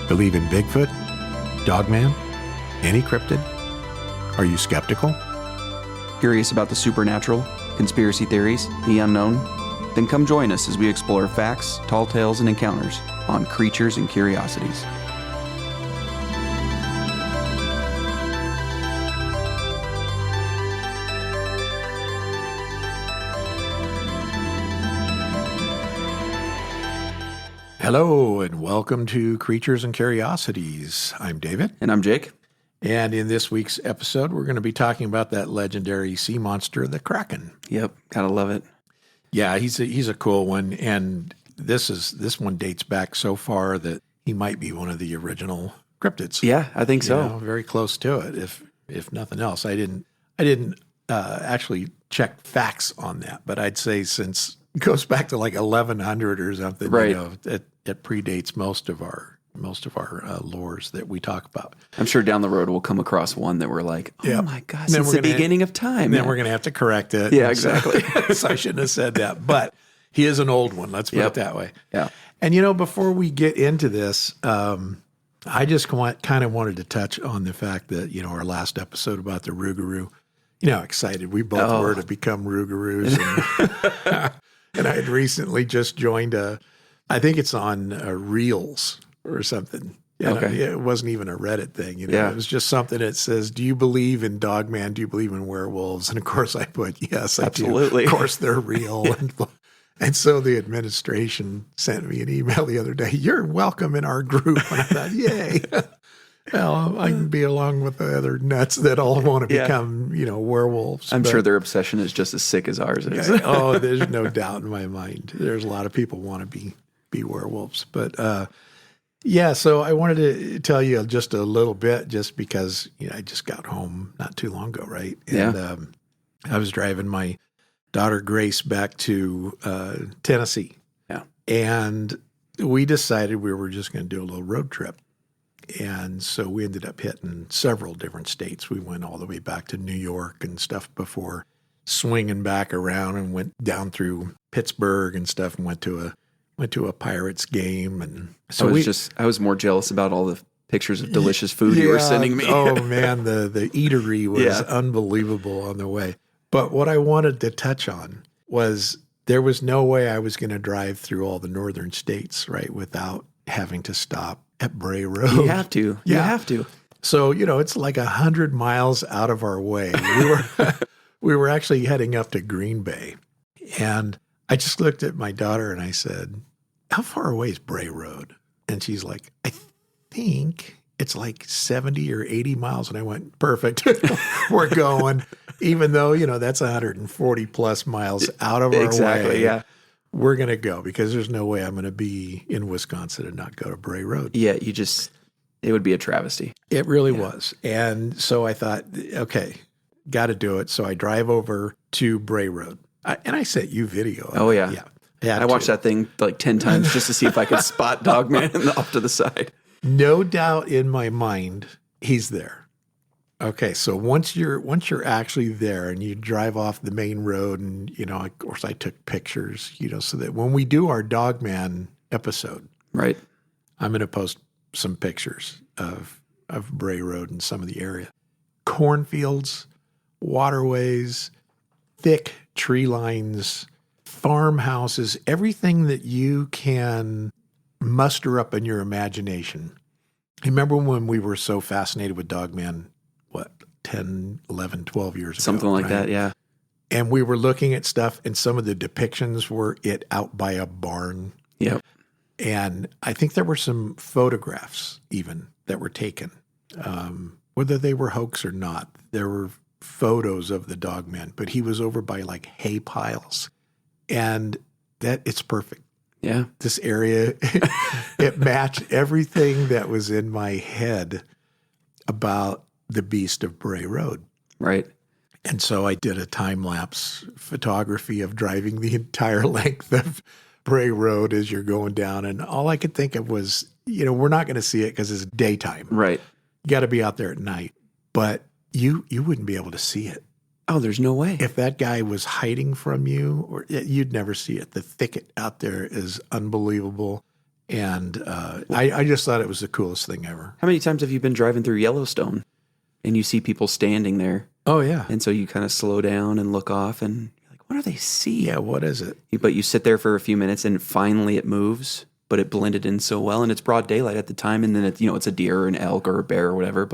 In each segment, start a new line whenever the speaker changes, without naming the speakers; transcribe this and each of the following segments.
Believe in Bigfoot, Dogman, any cryptid? Are you skeptical?
Curious about the supernatural, conspiracy theories, the unknown? Then come join us as we explore facts, tall tales, and encounters on Creatures and Curiosities.
Hello, and welcome to Creatures and Curiosities. I'm David.
And I'm Jake.
And in this week's episode, we're going to be talking about that legendary sea monster, the Kraken.
Yep, gotta love it.
Yeah, he's a cool one, and this one dates back so far that he might be one of the original cryptids.
Yeah, I think so.
You know, very close to it, if nothing else. I didn't actually check facts on that, but I'd say since it goes back to like 1100 or something,
right?
You know, it predates most of our lores that we talk about.
I'm sure down the road we'll come across one that we're like, oh my gosh, it's the beginning of time.
Then we're going to have to correct it.
Yeah, exactly.
So I shouldn't have said that, but he is an old one. Let's put it that way.
Yeah.
And you know, before we get into this, I just kind of wanted to touch on the fact that, you know, our last episode about the Rougarou, you know, how excited we both were to become Rougaroos. And I had recently just joined I think it's on Reels or something.
Okay.
It wasn't even a Reddit thing. You know, It was just something that says, do you believe in Dogman? Do you believe in werewolves? And of course I put, yes,
absolutely.
I do. Of course they're real. And so the administration sent me an email the other day, you're welcome in our group. And I thought, yay. Well, I can be along with the other nuts that all want to become, you know, werewolves.
I'm sure their obsession is just as sick as ours is.
Oh, there's no doubt in my mind. There's a lot of people want to be werewolves. But yeah, so I wanted to tell you just a little bit, just because, you know, I just got home not too long ago, right? And I was driving my daughter Grace back to Tennessee.
Yeah.
And we decided we were just going to do a little road trip. And so we ended up hitting several different states. We went all the way back to New York and stuff before swinging back around, and went down through Pittsburgh and stuff, and went to a Pirates game. And so
I was more jealous about all the pictures of delicious food you were sending me.
Oh man, the eatery was unbelievable on the way. But what I wanted to touch on was there was no way I was going to drive through all the northern states, right, without having to stop at Bray Road.
You have to.
Yeah.
You have to.
So, you know, it's like 100 miles out of our way. We were actually heading up to Green Bay. And I just looked at my daughter and I said, how far away is Bray Road? And she's like, I think it's like 70 or 80 miles. And I went, perfect. We're going. Even though, you know, that's 140 plus miles out of our way.
Exactly, yeah.
We're going to go, because there's no way I'm going to be in Wisconsin and not go to Bray Road.
Yeah, it would be a travesty.
It really was. And so I thought, okay, got to do it. So I drive over to Bray Road. And I sent you video.
Oh, yeah.
Yeah.
I watched that thing like 10 times just to see if I could spot Dogman off to the side.
No doubt in my mind, he's there. Okay, so once you're actually there and you drive off the main road, and, you know, of course I took pictures, you know, so that when we do our Dogman episode,
right,
I'm going to post some pictures of Bray Road and some of the area. Cornfields, waterways, thick tree lines, farmhouses, everything that you can muster up in your imagination. Remember when we were so fascinated with Dogman, 10, 11, 12 years ago?
Something like that, yeah.
And we were looking at stuff, and some of the depictions were it out by a barn.
Yep.
And I think there were some photographs even that were taken. Whether they were hoax or not, there were photos of the Dogman, but he was over by like hay piles. And it's perfect.
Yeah.
This area, it matched everything that was in my head about the beast of Bray Road.
Right.
And so I did a time-lapse photography of driving the entire length of Bray Road as you're going down. And all I could think of was, you know, we're not going to see it because it's daytime.
Right.
You got to be out there at night. But you wouldn't be able to see it.
Oh, there's no way.
If that guy was hiding from you, or you'd never see it. The thicket out there is unbelievable. And I just thought it was the coolest thing ever.
How many times have you been driving through Yellowstone and you see people standing there?
Oh, yeah.
And so you kind of slow down and look off and you're like, what do they see?
Yeah, what is it?
But you sit there for a few minutes and finally it moves, but it blended in so well. And it's broad daylight at the time. And then it's a deer or an elk or a bear or whatever.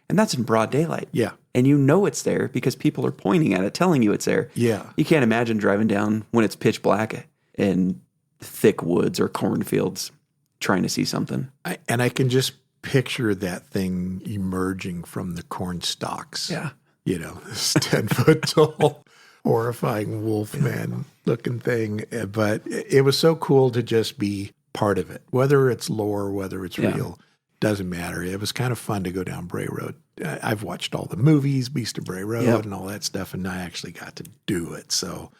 And that's in broad daylight.
Yeah.
And you know it's there because people are pointing at it, telling you it's there.
Yeah.
You can't imagine driving down when it's pitch black in thick woods or cornfields trying to see something.
I can just picture that thing emerging from the corn stalks.
Yeah.
This 10-foot tall, horrifying wolfman looking thing. But it was so cool to just be part of it. Whether it's lore, whether it's real, doesn't matter. It was kind of fun to go down Bray Road. I've watched all the movies, Beast of Bray Road and all that stuff, and I actually got to do it. So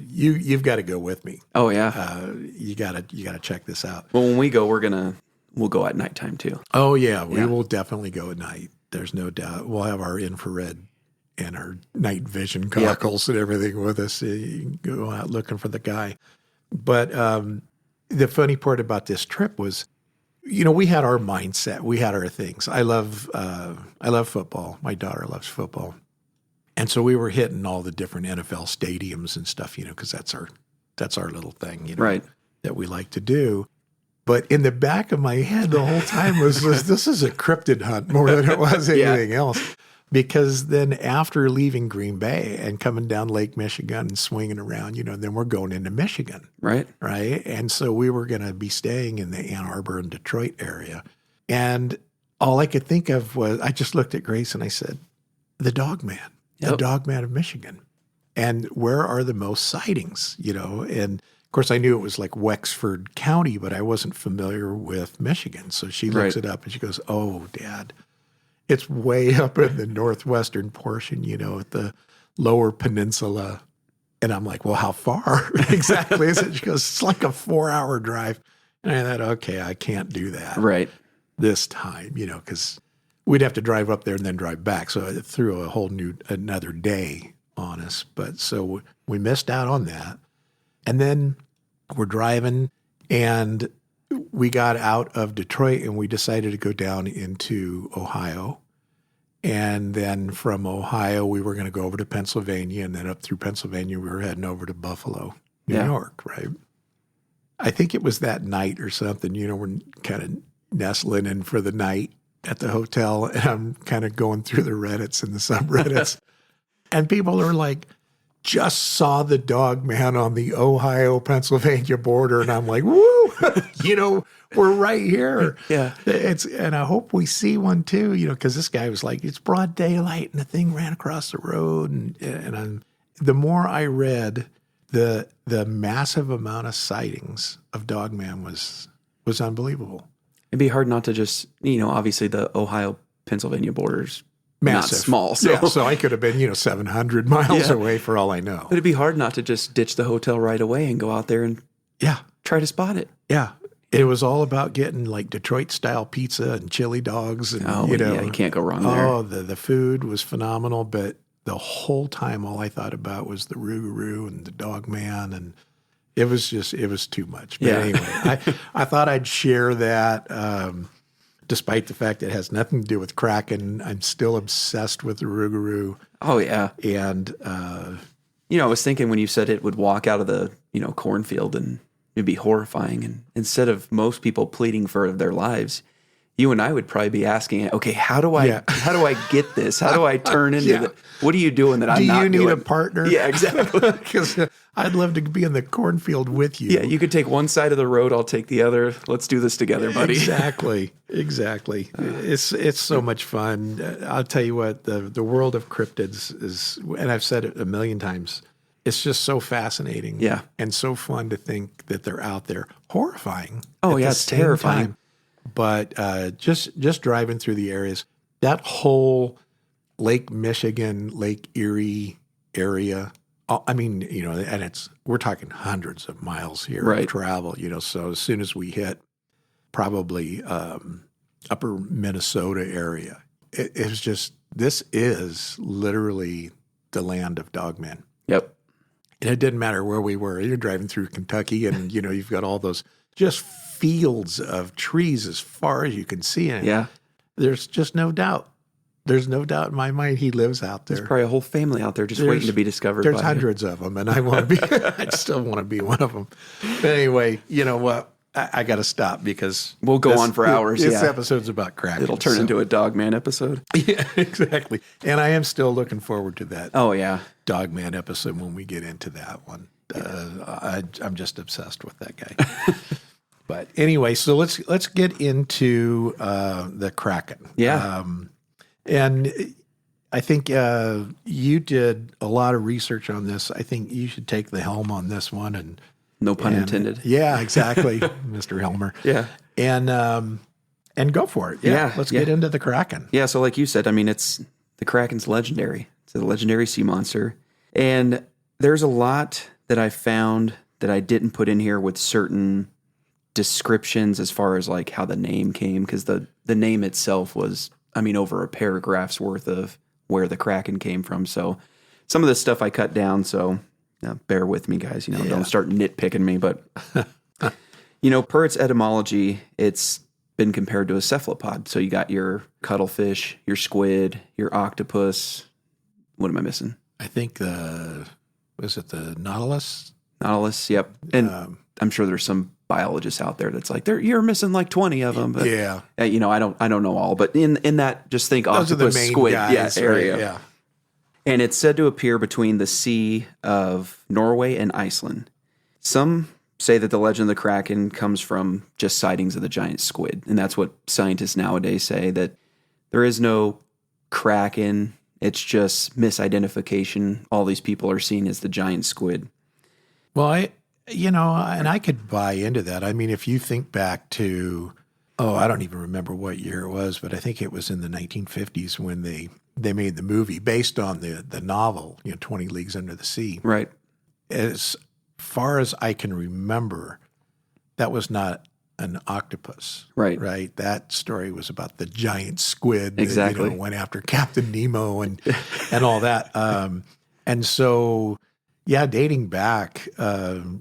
you've got to go with me.
Oh, yeah.
You gotta check this out.
Well, when we go, we'll go at nighttime too.
Oh, yeah. We will definitely go at night. There's no doubt. We'll have our infrared and our night vision goggles and everything with us. You can go out looking for the guy. But the funny part about this trip was, we had our mindset. We had our things. I love football. My daughter loves football. And so we were hitting all the different NFL stadiums and stuff, because that's our little thing,
right,
that we like to do. But in the back of my head the whole time was this is a cryptid hunt more than it was anything else. Because then after leaving Green Bay and coming down Lake Michigan and swinging around, then we're going into Michigan.
Right.
Right. And so we were going to be staying in the Ann Arbor and Detroit area. And all I could think of was, I just looked at Grace and I said, the dog man, the dog man of Michigan. And where are the most sightings, And of course, I knew it was like Wexford County, but I wasn't familiar with Michigan. So she looks it up and she goes, oh, Dad, it's way up in the northwestern portion, at the lower peninsula. And I'm like, well, how far exactly is it? She goes, it's like a 4-hour drive. And I thought, okay, I can't do that this time, because we'd have to drive up there and then drive back. So it threw a whole another day on us. But so we missed out on that. And then we're driving and we got out of Detroit and we decided to go down into Ohio. And then from Ohio, we were going to go over to Pennsylvania. And then up through Pennsylvania, we were heading over to Buffalo, New York, right? I think it was that night or something, we're kind of nestling in for the night at the hotel. And I'm kind of going through the Reddits and the subreddits. And people are like, just saw the dog man on the Ohio-Pennsylvania border. And I'm like, woo, we're right here.
Yeah.
And I hope we see one too, because this guy was like, it's broad daylight and the thing ran across the road. And the more I read, the massive amount of sightings of dog man was unbelievable.
It'd be hard not to just, obviously the Ohio-Pennsylvania border's
massive.
Not small.
So I could have been, 700 miles away for all I know.
But it'd be hard not to just ditch the hotel right away and go out there and try to spot it.
Yeah. It was all about getting like Detroit-style pizza and chili dogs. And,
you can't go wrong there.
Oh, the food was phenomenal. But the whole time, all I thought about was the Rougarou and the dog man. And it was too much. But anyway, I thought I'd share that. Despite the fact it has nothing to do with Kraken, I'm still obsessed with the Rougarou.
Oh, yeah.
And,
I was thinking when you said it would walk out of the, cornfield and it'd be horrifying. And instead of most people pleading for their lives, you and I would probably be asking, okay, how do I get this? How do I turn into what are you doing that I'm not doing?
Do you need a partner?
Yeah, exactly.
Because I'd love to be in the cornfield with you.
Yeah, you could take one side of the road, I'll take the other. Let's do this together, buddy.
Exactly. It's so much fun. I'll tell you what, the world of cryptids is, and I've said it a million times, it's just so fascinating.
Yeah.
And so fun to think that they're out there. Horrifying.
Oh, yeah, it's terrifying.
But just driving through the areas, that whole Lake Michigan, Lake Erie area, I mean, and we're talking hundreds of miles here of travel, so as soon as we hit probably upper Minnesota area, it was just, this is literally the land of dogmen.
Yep.
And it didn't matter where we were. You're driving through Kentucky and, you've got all those just fields of trees as far as you can see. And
Yeah.
there's just no doubt. There's no doubt in my mind he lives out there.
There's probably a whole family out there just waiting to be discovered.
There's
by
hundreds of them, and I want to be. I still want to be one of them. But anyway, you know what? I got to stop because
We'll go on for hours.
This
Yeah.
episode's about Kraken.
It'll turn into a Dogman episode.
Yeah, exactly. And I am still looking forward to that
Oh, yeah.
Dogman episode when we get into that one. I'm just obsessed with that guy. But anyway, so let's get into the Kraken.
Yeah.
And I think you did a lot of research on this. I think you should take the helm on this one. And
No pun intended.
Yeah, exactly, Mr. Helmer.
Yeah.
And go for it.
Yeah,
Let's
yeah.
get into the Kraken.
Yeah, so like you said, I mean, the Kraken's legendary. It's a legendary sea monster. And there's a lot that I found that I didn't put in here with certain descriptions as far as like how the name came, because the name itself was, I mean, over a paragraph's worth of where the Kraken came from. So some of this stuff I cut down, so bear with me, guys. Don't start nitpicking me. But, per its etymology, it's been compared to a cephalopod. So you got your cuttlefish, your squid, your octopus. What am I missing?
I think was it the Nautilus?
Nautilus, yep. And I'm sure there's some biologists out there that's like, you're missing like 20 of them. But,
yeah.
I don't know all. But in that, just think
Those
octopus,
are the main
squid,
guys,
area.
Right? Yeah.
And it's said to appear between the sea of Norway and Iceland. Some say that the legend of the Kraken comes from just sightings of the giant squid. And that's what scientists nowadays say, that there is no Kraken. It's just misidentification. All these people are seen as the giant squid.
Well, and I could buy into that. I mean, if you think back to, I don't even remember what year it was, but I think it was in the 1950s when they made the movie based on the novel, 20 Leagues Under the Sea.
Right.
As far as I can remember, that was not an octopus.
Right.
Right. That story was about the giant squid that
Exactly.
went after Captain Nemo and all that. And so, dating back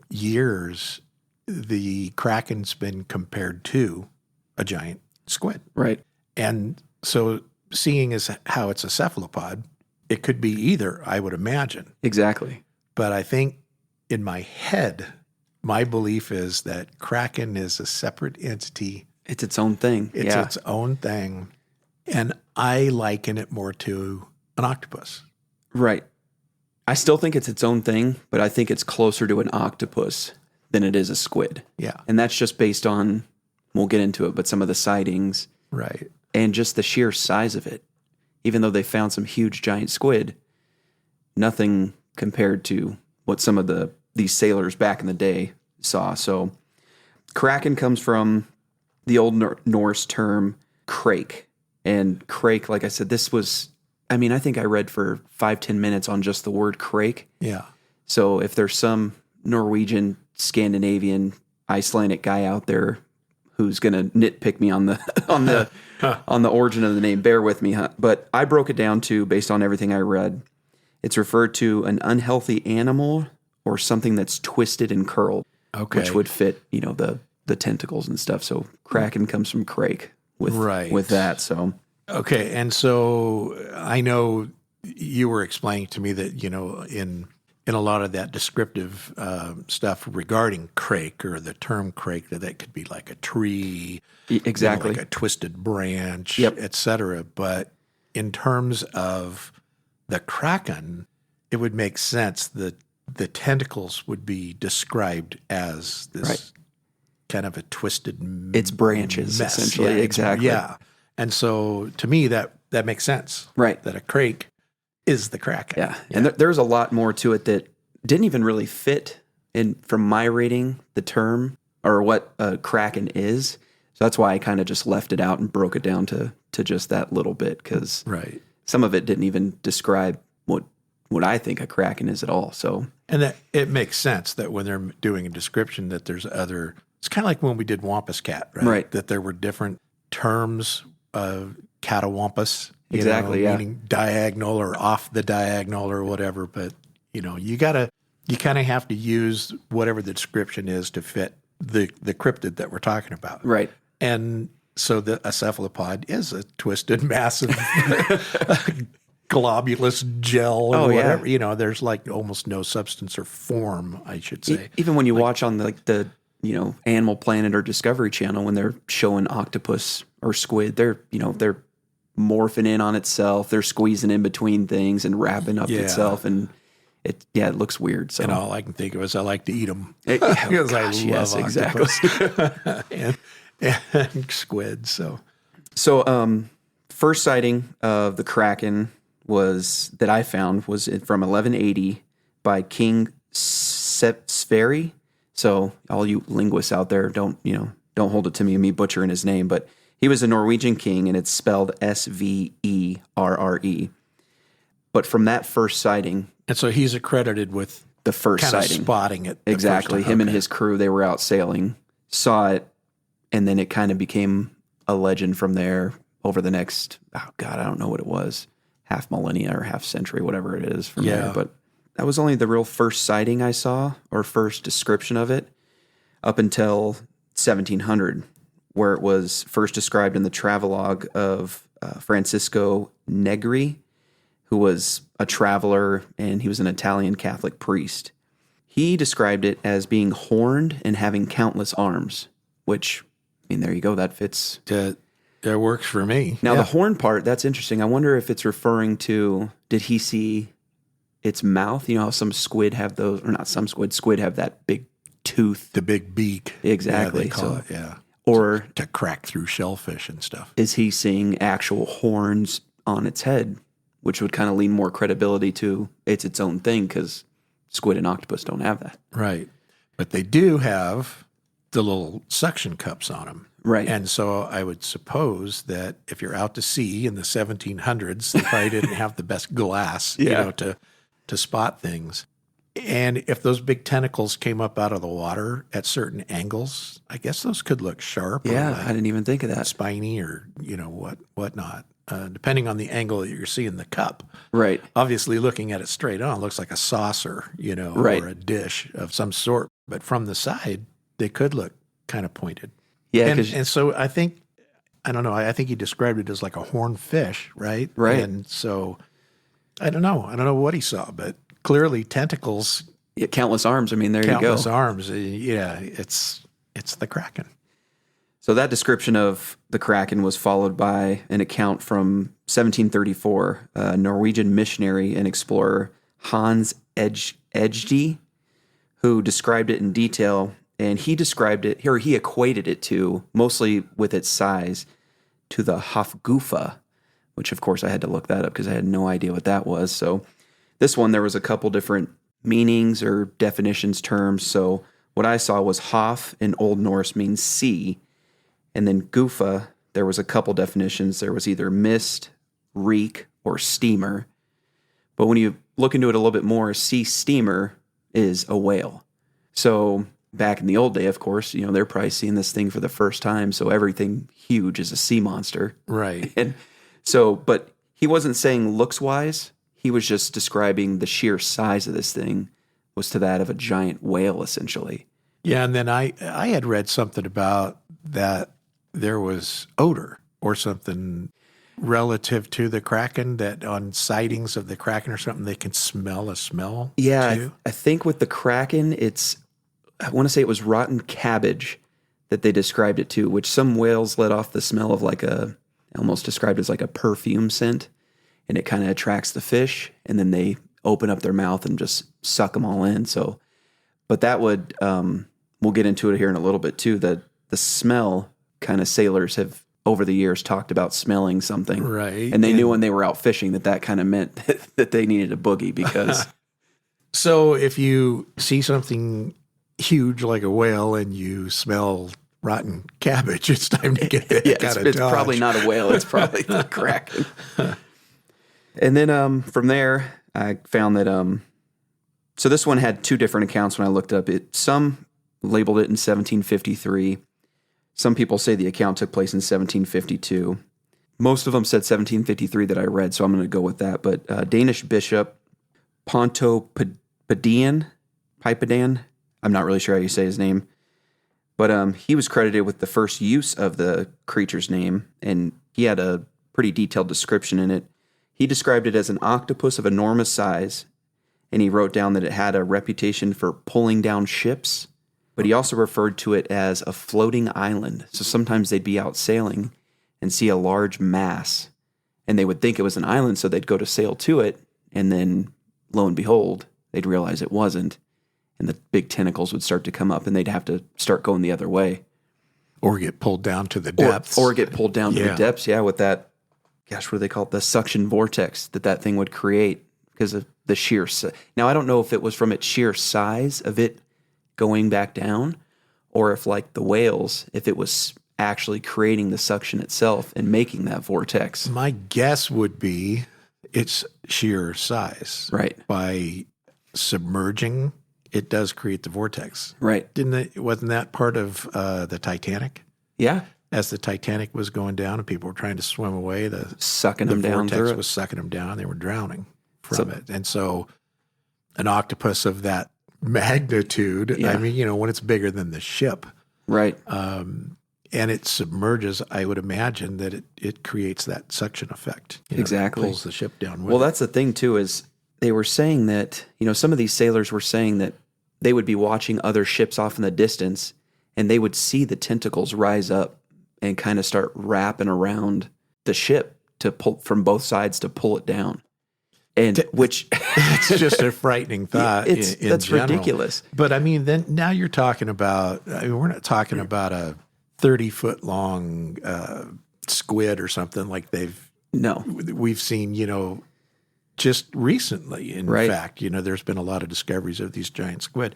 years, the Kraken's been compared to a giant squid.
Right.
And so, seeing as how it's a cephalopod, it could be either, I would imagine.
Exactly.
But I think in my head, my belief is that Kraken is a separate entity.
It's its own thing.
It's its own thing. And I liken it more to an octopus.
Right. I still think it's its own thing, but I think it's closer to an octopus than it is a squid.
Yeah.
And that's just based on, we'll get into it, but some of the sightings.
Right.
And just the sheer size of it. Even though they found some huge giant squid, nothing compared to what some of these sailors back in the day saw. So Kraken comes from the old Norse term crake. And crake, like I said, I think I read for 5-10 minutes on just the word crake.
Yeah.
So if there's some Norwegian, Scandinavian, Icelandic guy out there who's going to nitpick me on the on the origin of the name, bear with me. But I broke it down to, based on everything I read, it's referred to an unhealthy animal or something that's twisted and curled, which would fit, the tentacles and stuff. So Kraken comes from crake with that. So
okay, and so I know you were explaining to me that in a lot of that descriptive stuff regarding crake, or the term crake, that could be like a tree,
exactly,
like a twisted branch,
Yep.
etc. But in terms of the Kraken, it would make sense that the tentacles would be described as this kind of a twisted
It's branches,
mess.
essentially.
Yeah,
exactly.
Yeah. And so to me, that makes sense.
Right.
That a crake is the Kraken.
Yeah. And there's a lot more to it that didn't even really fit in, from my reading, the term or what a Kraken is. So that's why I kind of just left it out and broke it down to just that little bit, because some of it didn't even describe what I think a Kraken is at all. So,
and that it makes sense that when they're doing a description that there's other, it's kind of like when we did Wampus Cat, right?
Right.
That there were different terms of catawampus,
Exactly,
meaning diagonal or off the diagonal or whatever. But, you kind of have to use whatever the description is to fit the cryptid that we're talking about.
Right.
And so a cephalopod is a twisted, massive, globulous gel or whatever. You know, there's like almost no substance or form, I should say.
Even when you watch on the Animal Planet or Discovery Channel, when they're showing octopus or squid, they're morphing in on itself. They're squeezing in between things and wrapping up itself, and it looks weird. So,
and all I can think of is I like to eat them because I love octopus and squid. So
first sighting of the Kraken that I found was from 1180 by King Sepsveri. So all you linguists out there, don't hold it to me butchering his name, but he was a Norwegian king, and it's spelled Sverre. But from that first sighting,
and so he's accredited with
the first
kind
sighting,
of spotting it.
Exactly, him and his crew, they were out sailing, saw it, and then it kind of became a legend from there over the next, I don't know what it was, half millennia or half century, whatever it is from there. But that was only the real first sighting I saw, or first description of it, up until 1700, where it was first described in the travelogue of Francisco Negri, who was a traveler, and he was an Italian Catholic priest. He described it as being horned and having countless arms, which, I mean, there you go. That fits.
That works for me.
Now, the horn part, that's interesting. I wonder if it's referring to, did he see its mouth? You know how some squid have those, or not some squid have that big tooth.
The big beak.
Exactly.
Yeah, they call it.
Or
to crack through shellfish and stuff.
Is he seeing actual horns on its head, which would kind of lean more credibility to it's its own thing, because squid and octopus don't have that.
Right. But they do have the little suction cups on them.
Right.
And so I would suppose that if you're out to sea in the 1700s, they probably didn't have the best glass, to spot things. And if those big tentacles came up out of the water at certain angles, I guess those could look sharp.
Yeah, I didn't even think of that.
Spiny or, whatnot, depending on the angle that you're seeing the cup.
Right.
Obviously, looking at it straight on, it looks like a saucer,
right,
or a dish of some sort. But from the side, they could look kind of pointed.
Yeah.
And so I think he described it as like a horned fish, right?
Right.
And so I don't know what he saw, but clearly tentacles.
Yeah, countless arms. I mean, there you go.
Countless arms. Yeah, it's the Kraken.
So that description of the Kraken was followed by an account from 1734, a Norwegian missionary and explorer, Hans Egede, who described it in detail. And he described it, or he equated it to, mostly with its size, to the Hafgufa, which of course I had to look that up because I had no idea what that was. So this one, there was a couple different meanings or definitions, terms. So what I saw was Haf in Old Norse means sea. And then Gufa, there was a couple definitions. There was either mist, reek, or steamer. But when you look into it a little bit more, sea steamer is a whale. So back in the old day, of course, they're probably seeing this thing for the first time. So everything huge is a sea monster.
Right.
And so, but he wasn't saying looks wise. He was just describing the sheer size of this thing was to that of a giant whale, essentially.
Yeah. And then I had read something about that there was odor or something relative to the Kraken, that on sightings of the Kraken or something, they can smell a smell.
Yeah.
too.
I think with the Kraken, I want to say it was rotten cabbage that they described it to, which some whales let off the smell of almost described as like a perfume scent, and it kind of attracts the fish, and then they open up their mouth and just suck them all in. So, but that would, we'll get into it here in a little bit too, that the smell kind of sailors have over the years talked about smelling something.
Right.
And they knew when they were out fishing that kind of meant that they needed a boogie because.
So if you see something huge like a whale and you smell rotten cabbage, it's time to get the heck out of Dodge.
It's probably not a whale. It's probably the Kraken. And then from there, I found that so this one had two different accounts when I looked up it. Some labeled it in 1753. Some people say the account took place in 1752. Most of them said 1753 that I read, so I'm going to go with that. But Danish bishop Pontoppidan, I'm not really sure how you say his name, But he was credited with the first use of the creature's name, and he had a pretty detailed description in it. He described it as an octopus of enormous size, and he wrote down that it had a reputation for pulling down ships, but he also referred to it as a floating island. So sometimes they'd be out sailing and see a large mass, and they would think it was an island, so they'd go to sail to it, and then, lo and behold, they'd realize it wasn't, and the big tentacles would start to come up, and they'd have to start going the other way.
Or get pulled down to the depths.
Or get pulled down to the depths, with that, what do they call it? The suction vortex that thing would create because of the sheer size. Now, I don't know if it was from its sheer size of it going back down, or if, like the whales, if it was actually creating the suction itself and making that vortex.
My guess would be its sheer size.
Right.
By submerging, it does create the vortex.
Right.
Wasn't that part of the Titanic?
Yeah.
As the Titanic was going down and people were trying to swim away, the vortex was sucking them down. They were drowning from it. And so an octopus of that magnitude, I mean, when it's bigger than the ship.
Right.
And it submerges, I would imagine that it creates that suction effect.
Exactly.
It pulls the ship down with
Well,
it.
that's the thing, too, is they were saying that, some of these sailors were saying that they would be watching other ships off in the distance, and they would see the tentacles rise up and kind of start wrapping around the ship to pull from both sides to pull it down. And which
it's just a frightening thought.
That's
general.
ridiculous.
But I mean, then now you're talking about, we're not talking about a 30-foot long squid or something like we've seen, just recently. In fact, there's been a lot of discoveries of these giant squid.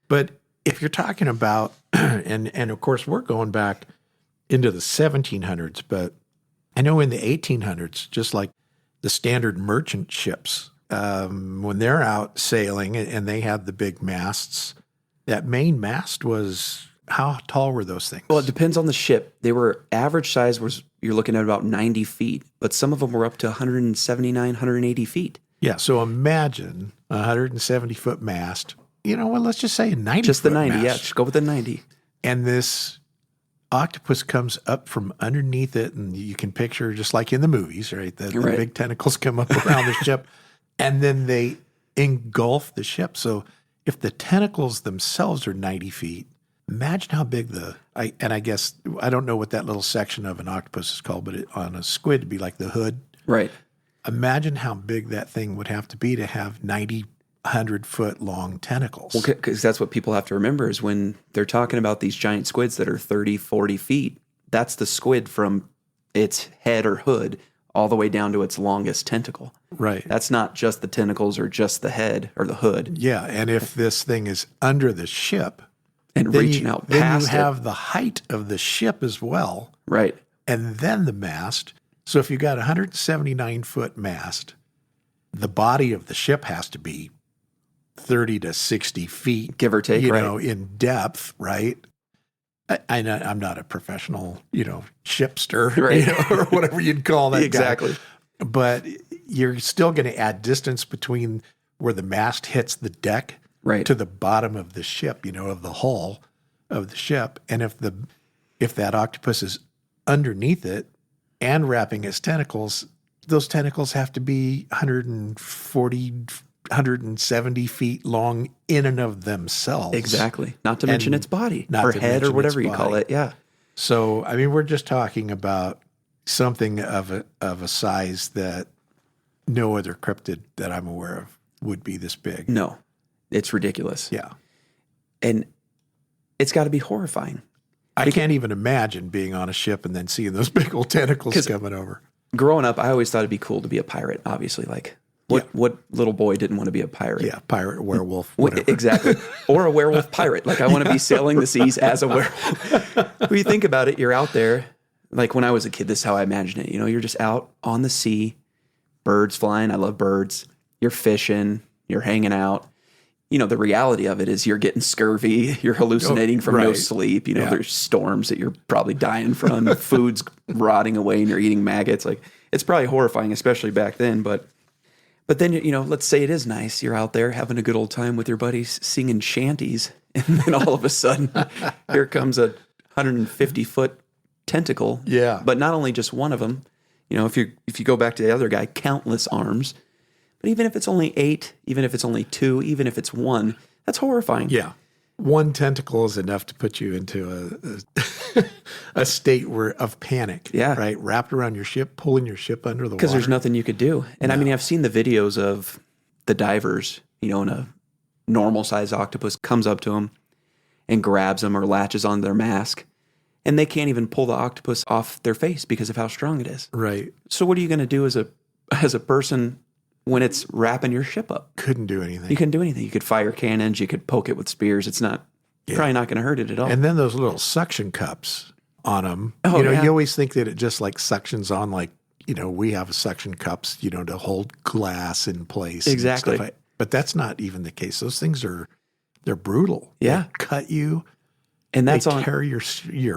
But if you're talking about, and of course we're going back into the 1700s, but I know in the 1800s, just like the standard merchant ships, when they're out sailing and they had the big masts, that main mast was, how tall were those things?
Well, it depends on the ship. They were, average size was, you're looking at about 90 feet, but some of them were up to 179, 180 feet.
Yeah, so imagine a 170-foot mast. Let's just say a 90-foot
Just the 90,
mast.
just go with the 90.
And this octopus comes up from underneath it, and you can picture, just like in the movies, right? The big tentacles come up around the ship, and then they engulf the ship. So if the tentacles themselves are 90 feet, imagine how big I guess, I don't know what that little section of an octopus is called, but on a squid, it'd be like the hood.
Right.
Imagine how big that thing would have to be to have 90, 100-foot long tentacles.
Well, because that's what people have to remember is when they're talking about these giant squids that are 30, 40 feet, that's the squid from its head or hood all the way down to its longest tentacle.
Right.
That's not just the tentacles or just the head or the hood.
Yeah, and if this thing is under the ship,
and reaching out past
then you have the height of the ship as well.
Right.
And then the mast. So if you've got a 179-foot mast, the body of the ship has to be 30 to 60 feet.
Give or take,
in depth, right? I'm not a professional, shipster,
right.
Or whatever you'd call that
exactly.
guy. But you're still going to add distance between where the mast hits the deck to the bottom of the ship, of the hull of the ship. And if that octopus is underneath it and wrapping its tentacles, those tentacles have to be 140, 170 feet long in and of themselves.
Exactly. Not to mention its body or head or whatever you call it. Yeah.
So, I mean, we're just talking about something of a size that no other cryptid that I'm aware of would be this big.
No, it's ridiculous.
Yeah.
And it's got to be horrifying.
I can't even imagine being on a ship and then seeing those big old tentacles coming over.
Growing up, I always thought it'd be cool to be a pirate, obviously. Like, what little boy didn't want to be a pirate?
Yeah, pirate, werewolf, whatever.
Exactly. Or a werewolf pirate. Like, I want to be sailing the seas as a werewolf. When you think about it, you're out there. Like, when I was a kid, this is how I imagine it. You're just out on the sea, birds flying. I love birds. You're fishing. You're hanging out. The reality of it is you're getting scurvy. You're hallucinating from no sleep. There's storms that you're probably dying from. Food's rotting away and you're eating maggots. Like, it's probably horrifying, especially back then. But then, let's say it is nice. You're out there having a good old time with your buddies, singing shanties And then all of a sudden, here comes a 150-foot tentacle.
Yeah.
But not only just one of them. If you go back to the other guy, countless arms. But even if it's only 8, even if it's only 2, even if it's 1, that's horrifying.
Yeah. One tentacle is enough to put you into a state of panic.
Yeah.
Right? Wrapped around your ship, pulling your ship under the water.
Because there's nothing you could do. And I mean, I've seen the videos of the divers, and a normal sized octopus comes up to them and grabs them or latches on their mask. And they can't even pull the octopus off their face because of how strong it is.
Right.
So what are you going to do as a person when it's wrapping your ship up?
Couldn't do anything.
You couldn't do anything. You could fire cannons. You could poke it with spears. It's probably not going to hurt it at all.
And then those little suction cups on them.
Oh, yeah.
You always think that it just like suctions on like, we have suction cups, to hold glass in place.
Exactly.
And stuff. But that's not even the case. Those things they're brutal.
Yeah.
They cut you.
And that's
they tear your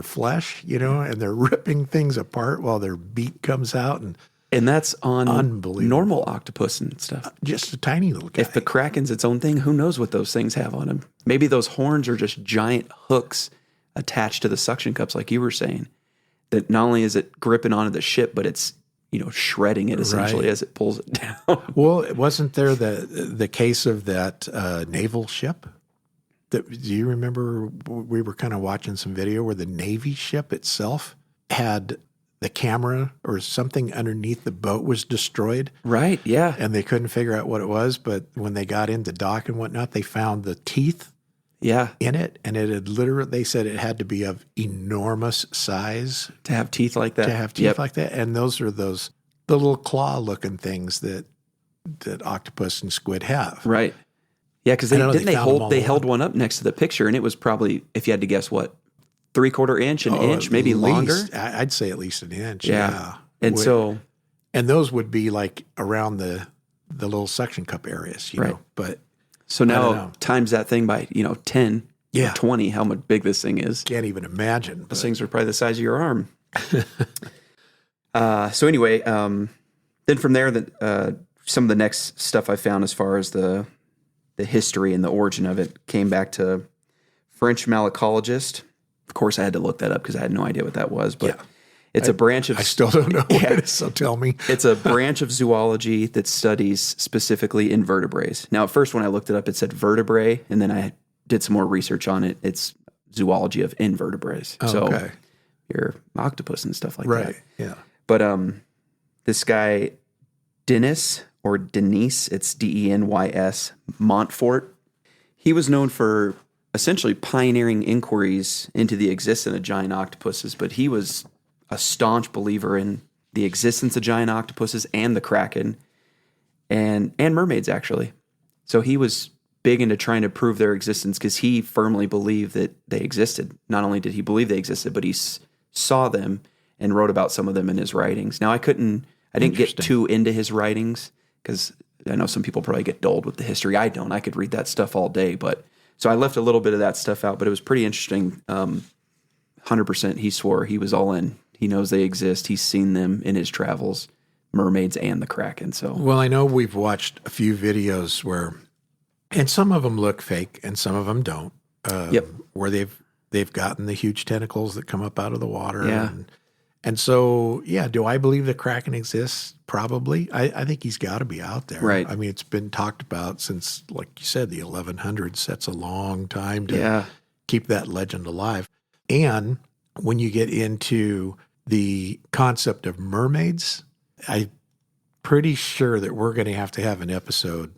flesh, and they're ripping things apart while their beak comes out.
And that's on
Unbelievable.
normal octopus and stuff.
Just a tiny little guy.
If the Kraken's its own thing, who knows what those things have on them? Maybe those horns are just giant hooks attached to the suction cups, like you were saying. That not only is it gripping onto the ship, but it's shredding it essentially as it pulls it down.
Well, wasn't there the case of that naval ship? Do you remember we were kind of watching some video where the Navy ship itself had the camera or something underneath the boat was destroyed?
Right, yeah.
And they couldn't figure out what it was, but when they got into dock and whatnot, they found the teeth in it, and it had they said it had to be of enormous size.
To have teeth like that.
To have teeth like that. And those are the little claw-looking things that octopus and squid have.
Right. Yeah, because they held one up next to the picture, and it was probably, if you had to guess, what, 3/4 inch, an inch, maybe longer?
I'd say at least an inch.
Yeah.
And those would be like around the little suction cup areas,
right.
But
so now times that thing by 10 or 20, how much big this thing is.
Can't even imagine.
Those things are probably the size of your arm. So anyway, then from there, some of the next stuff I found as far as the history and the origin of it came back to French malacologist. Of course, I had to look that up because I had no idea what that was. But it's a branch of...
I still don't know what it is, so tell me.
It's a branch of zoology that studies specifically invertebrates. Now, at first when I looked it up, it said vertebrae, and then I did some more research on it. It's zoology of invertebrates. So your octopus and stuff like that.
Right, yeah.
But this guy, Denys, it's Denys, Montfort, he was known for essentially pioneering inquiries into the existence of giant octopuses, but he was a staunch believer in the existence of giant octopuses and the Kraken and mermaids, actually. So he was big into trying to prove their existence because he firmly believed that they existed. Not only did he believe they existed, but he saw them and wrote about some of them in his writings. Now, I didn't get too into his writings because I know some people probably get dulled with the history. I don't. I could read that stuff all day, so I left a little bit of that stuff out, but it was pretty interesting. 100% he swore he was all in. He knows they exist. He's seen them in his travels, mermaids and the Kraken. So,
well, I know we've watched a few videos and some of them look fake and some of them don't. Where they've gotten the huge tentacles that come up out of the water.
Yeah.
And so, do I believe the Kraken exists? Probably. I think he's got to be out there.
Right.
I mean, it's been talked about since, like you said, the 1100s. That's a long time to keep that legend alive. And when you get into the concept of mermaids, I'm pretty sure that we're going to have an episode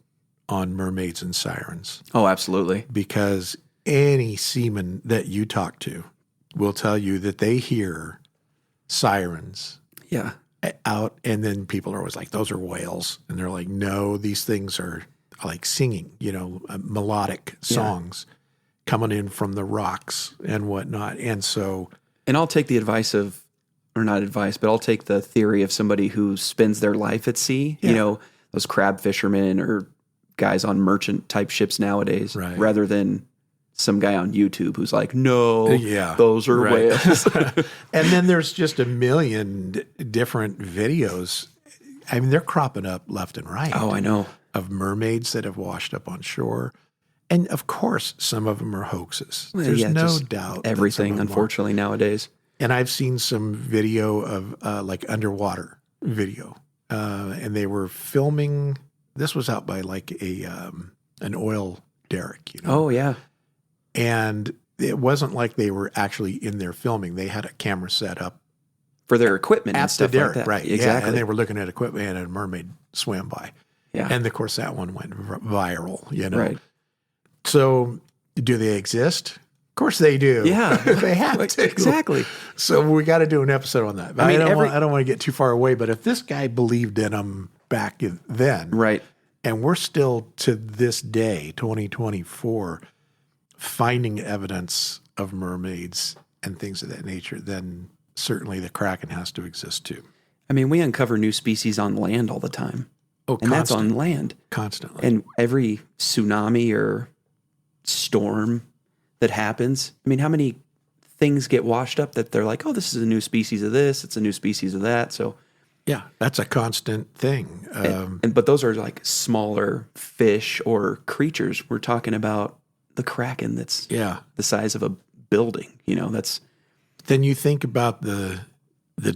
on mermaids and sirens.
Oh, absolutely.
Because any seaman that you talk to will tell you that they hear sirens out, and then people are always like, those are whales. And they're like, no, these things are like singing, melodic songs coming in from the rocks and whatnot. And so...
And I'll take the advice of, or not advice, but I'll take the theory of somebody who spends their life at sea, those crab fishermen or guys on merchant type ships nowadays, rather than some guy on YouTube who's like, no, those are whales.
And then there's just a million different videos. I mean, they're cropping up left and right.
Oh, I know.
Of mermaids that have washed up on shore. And of course, some of them are hoaxes.
Well,
There's
yeah,
no
just
doubt. that some
everything,
of them are.
unfortunately, nowadays.
And I've seen some video of like underwater video, and they were filming. This was out by like an oil derrick,
Oh, yeah.
And it wasn't like they were actually in there filming. They had a camera set up
For their equipment and
at the
stuff
derrick,
like that.
right?
Exactly.
Yeah, and they were looking at equipment, and a mermaid swam by.
Yeah.
And of course, that one went viral.
Right.
So, do they exist? Of course they do.
Yeah.
They have to.
Exactly.
So we got to do an episode on that. But
I mean,
I don't want to get too far away, but if this guy believed in them back then,
Right.
and we're still to this day, 2024, finding evidence of mermaids and things of that nature, then certainly the Kraken has to exist too.
I mean, we uncover new species on land all the time.
Oh,
And that's on land.
Constantly.
And every tsunami or storm that happens, I mean, how many things get washed up that they're like, oh, this is a new species of this, it's a new species of that. So,
yeah, that's a constant thing.
but those are like smaller fish or creatures. We're talking about the Kraken that's
Yeah.
the size of a building. That's
Then you think about the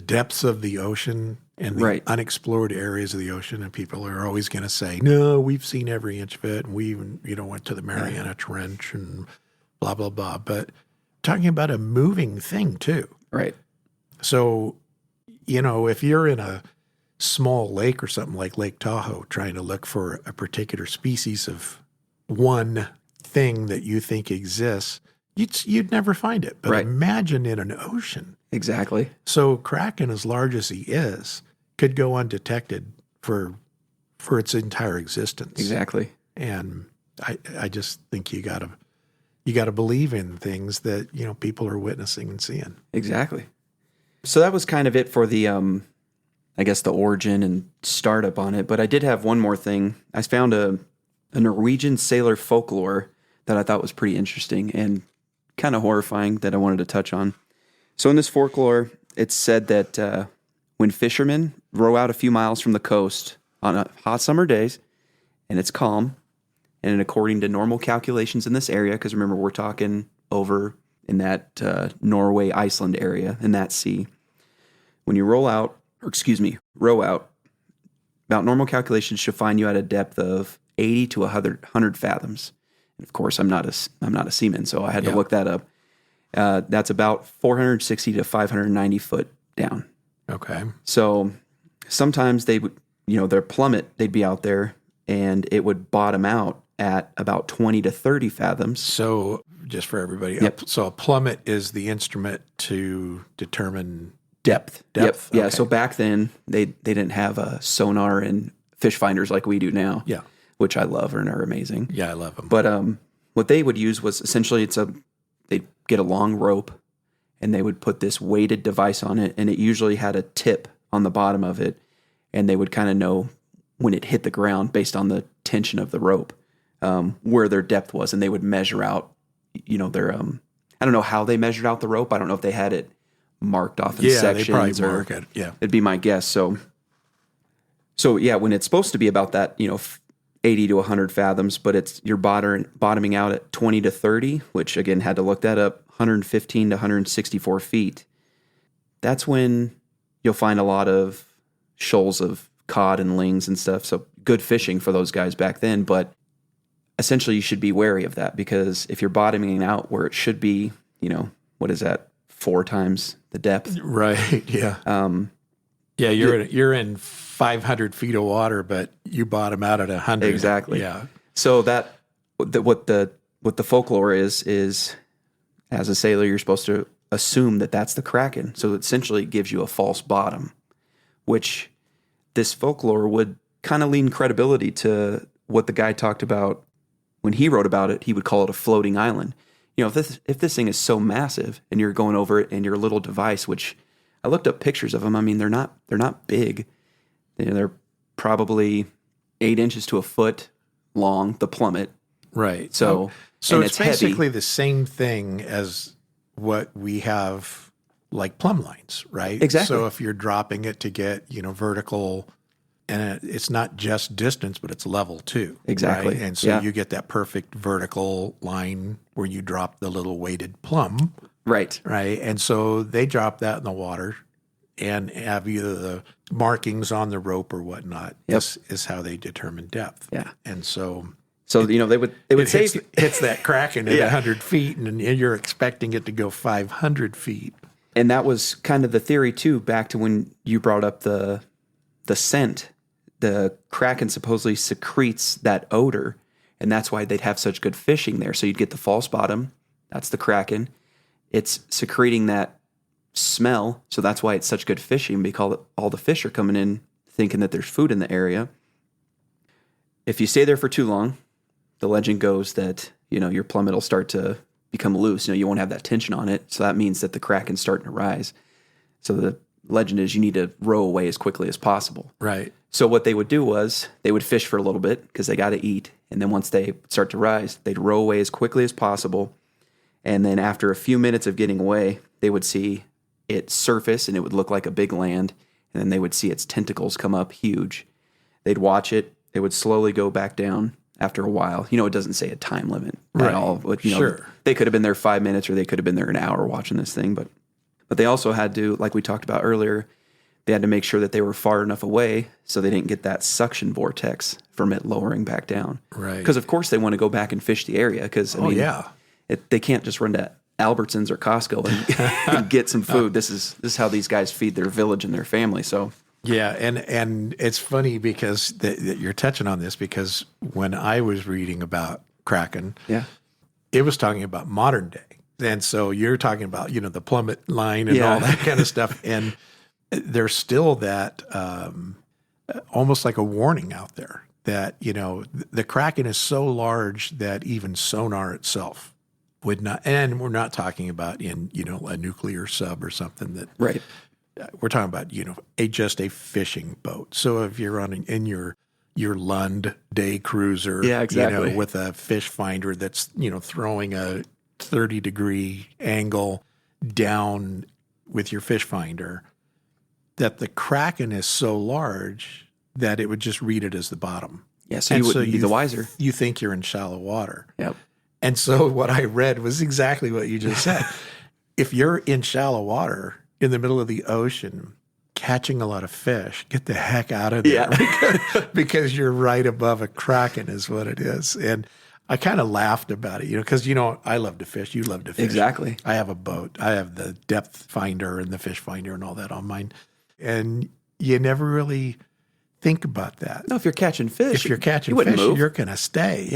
depths of the ocean and the
Right.
unexplored areas of the ocean, and people are always going to say, "No, we've seen every inch of it, and we even went to the Mariana Trench and blah blah blah." But talking about a moving thing too.
right.
So, if you're in a small lake or something like Lake Tahoe, trying to look for a particular species of one thing that you think exists, you'd never find it. But
Right.
imagine in an ocean.
Exactly.
So Kraken, as large as he is, could go undetected for its entire existence.
Exactly.
And I just think you gotta believe in things that people are witnessing and seeing.
Exactly. So that was kind of it for the, I guess, the origin and startup on it. But I did have one more thing. I found a Norwegian sailor folklore that I thought was pretty interesting and kind of horrifying that I wanted to touch on. So in this folklore, it's said that when fishermen row out a few miles from the coast on hot summer days, and it's calm, and according to normal calculations in this area, because remember, we're talking over in that Norway, Iceland area, in that sea. When you row out, about normal calculations should find you at a depth of 80 to 100 fathoms. And of course, I'm not a seaman, so I had to look that up. That's about 460 to 590 foot down.
Okay.
So sometimes they would, their plummet, they'd be out there and it would bottom out at about 20 to 30 fathoms.
So just for everybody,
Yep.
so a plummet is the instrument to determine
Depth.
Depth,
Yep. Yeah.
okay.
So back then they didn't have a sonar and fish finders like we do now.
Yeah.
Which I love and are amazing.
Yeah, I love them.
But what they would use was essentially they'd get a long rope and they would put this weighted device on it, and it usually had a tip on the bottom of it, and they would kind of know when it hit the ground based on the tension of the rope, where their depth was, and they would measure out, their I don't know how they measured out the rope. I don't know if they had it marked off in sections.
they probably
or
mark it. Yeah.
it'd be my guess. So yeah, when it's supposed to be about that, 80 to 100 fathoms, but you're bottoming out at 20 to 30, which again, had to look that up, 115 to 164 feet. That's when you'll find a lot of shoals of cod and lings and stuff. So good fishing for those guys back then. But essentially you should be wary of that, because if you're bottoming out where it should be, what is that? 4 times the depth.
Right. Yeah. Yeah. You're in 500 feet of water, but you bottom out at 100.
Exactly.
Yeah.
So what the folklore is as a sailor, you're supposed to assume that that's the Kraken. So it essentially gives you a false bottom, which this folklore would kind of lean credibility to what the guy talked about when he wrote about it. He would call it a floating island. If this thing is so massive and you're going over it in your little device, which I looked up pictures of them. I mean, they're not big. They're probably 8 inches to a foot long, the plummet.
Right.
So
So
and
it's
heavy.
basically the same thing as what we have, like plumb lines, right?
Exactly.
So if you're dropping it to get, vertical And it's not just distance, but it's level too.
Exactly.
Right? And so you get that perfect vertical line where you drop the little weighted plumb.
Right.
Right. And so they drop that in the water and have either the markings on the rope or whatnot.
Yep.
This is how they determine depth.
Yeah.
And so
they would say
hits that Kraken at 100 feet, and you're expecting it to go 500 feet.
And that was kind of the theory too, back to when you brought up the scent. The Kraken supposedly secretes that odor, and that's why they'd have such good fishing there. So you'd get the false bottom. That's the Kraken. It's secreting that smell, so that's why it's such good fishing, because all the fish are coming in thinking that there's food in the area. If you stay there for too long, the legend goes that, your plummet will start to become loose. You won't have that tension on it, so that means that the Kraken's starting to rise. So the legend is you need to row away as quickly as possible.
Right.
So what they would do was they would fish for a little bit because they got to eat. And then once they start to rise, they'd row away as quickly as possible. And then after a few minutes of getting away, they would see it surface and it would look like a big land. And then they would see its tentacles come up huge. They'd watch it. It would slowly go back down after a while. It doesn't say a time limit at all. But,
Sure.
They could have been there 5 minutes or they could have been there an hour watching this thing. But they also had to, like we talked about earlier, they had to make sure that they were far enough away so they didn't get that suction vortex from it lowering back down.
Right.
Because, of course, they want to go back and fish the area. Because, they can't just run to Albertsons or Costco and get some food. This is how these guys feed their village and their family. So,
yeah, and it's funny because that you're touching on this, because when I was reading about Kraken, it was talking about modern day. And so you're talking about, the plummet line and all that kind of stuff. And there's still that almost like a warning out there that, the Kraken is so large that even sonar itself would not, and we're not talking about in, a nuclear sub or something that,
right.
We're talking about, just a fishing boat. So if you're in your Lund day cruiser,
exactly.
With a fish finder that's, throwing a 30-degree angle down with your fish finder, that the Kraken is so large that it would just read it as the bottom.
Yeah, so you wouldn't be the wiser.
You think you're in shallow water.
Yep.
And so what I read was exactly what you just said. If you're in shallow water in the middle of the ocean catching a lot of fish, get the heck out of there because you're right above a Kraken is what it is. And I kind of laughed about it, because, I love to fish. You love to fish.
Exactly.
I have a boat. I have the depth finder and the fish finder and all that on mine. And you never really think about that.
No, if you're catching fish,
you're catching
fish,
move. You're going to stay,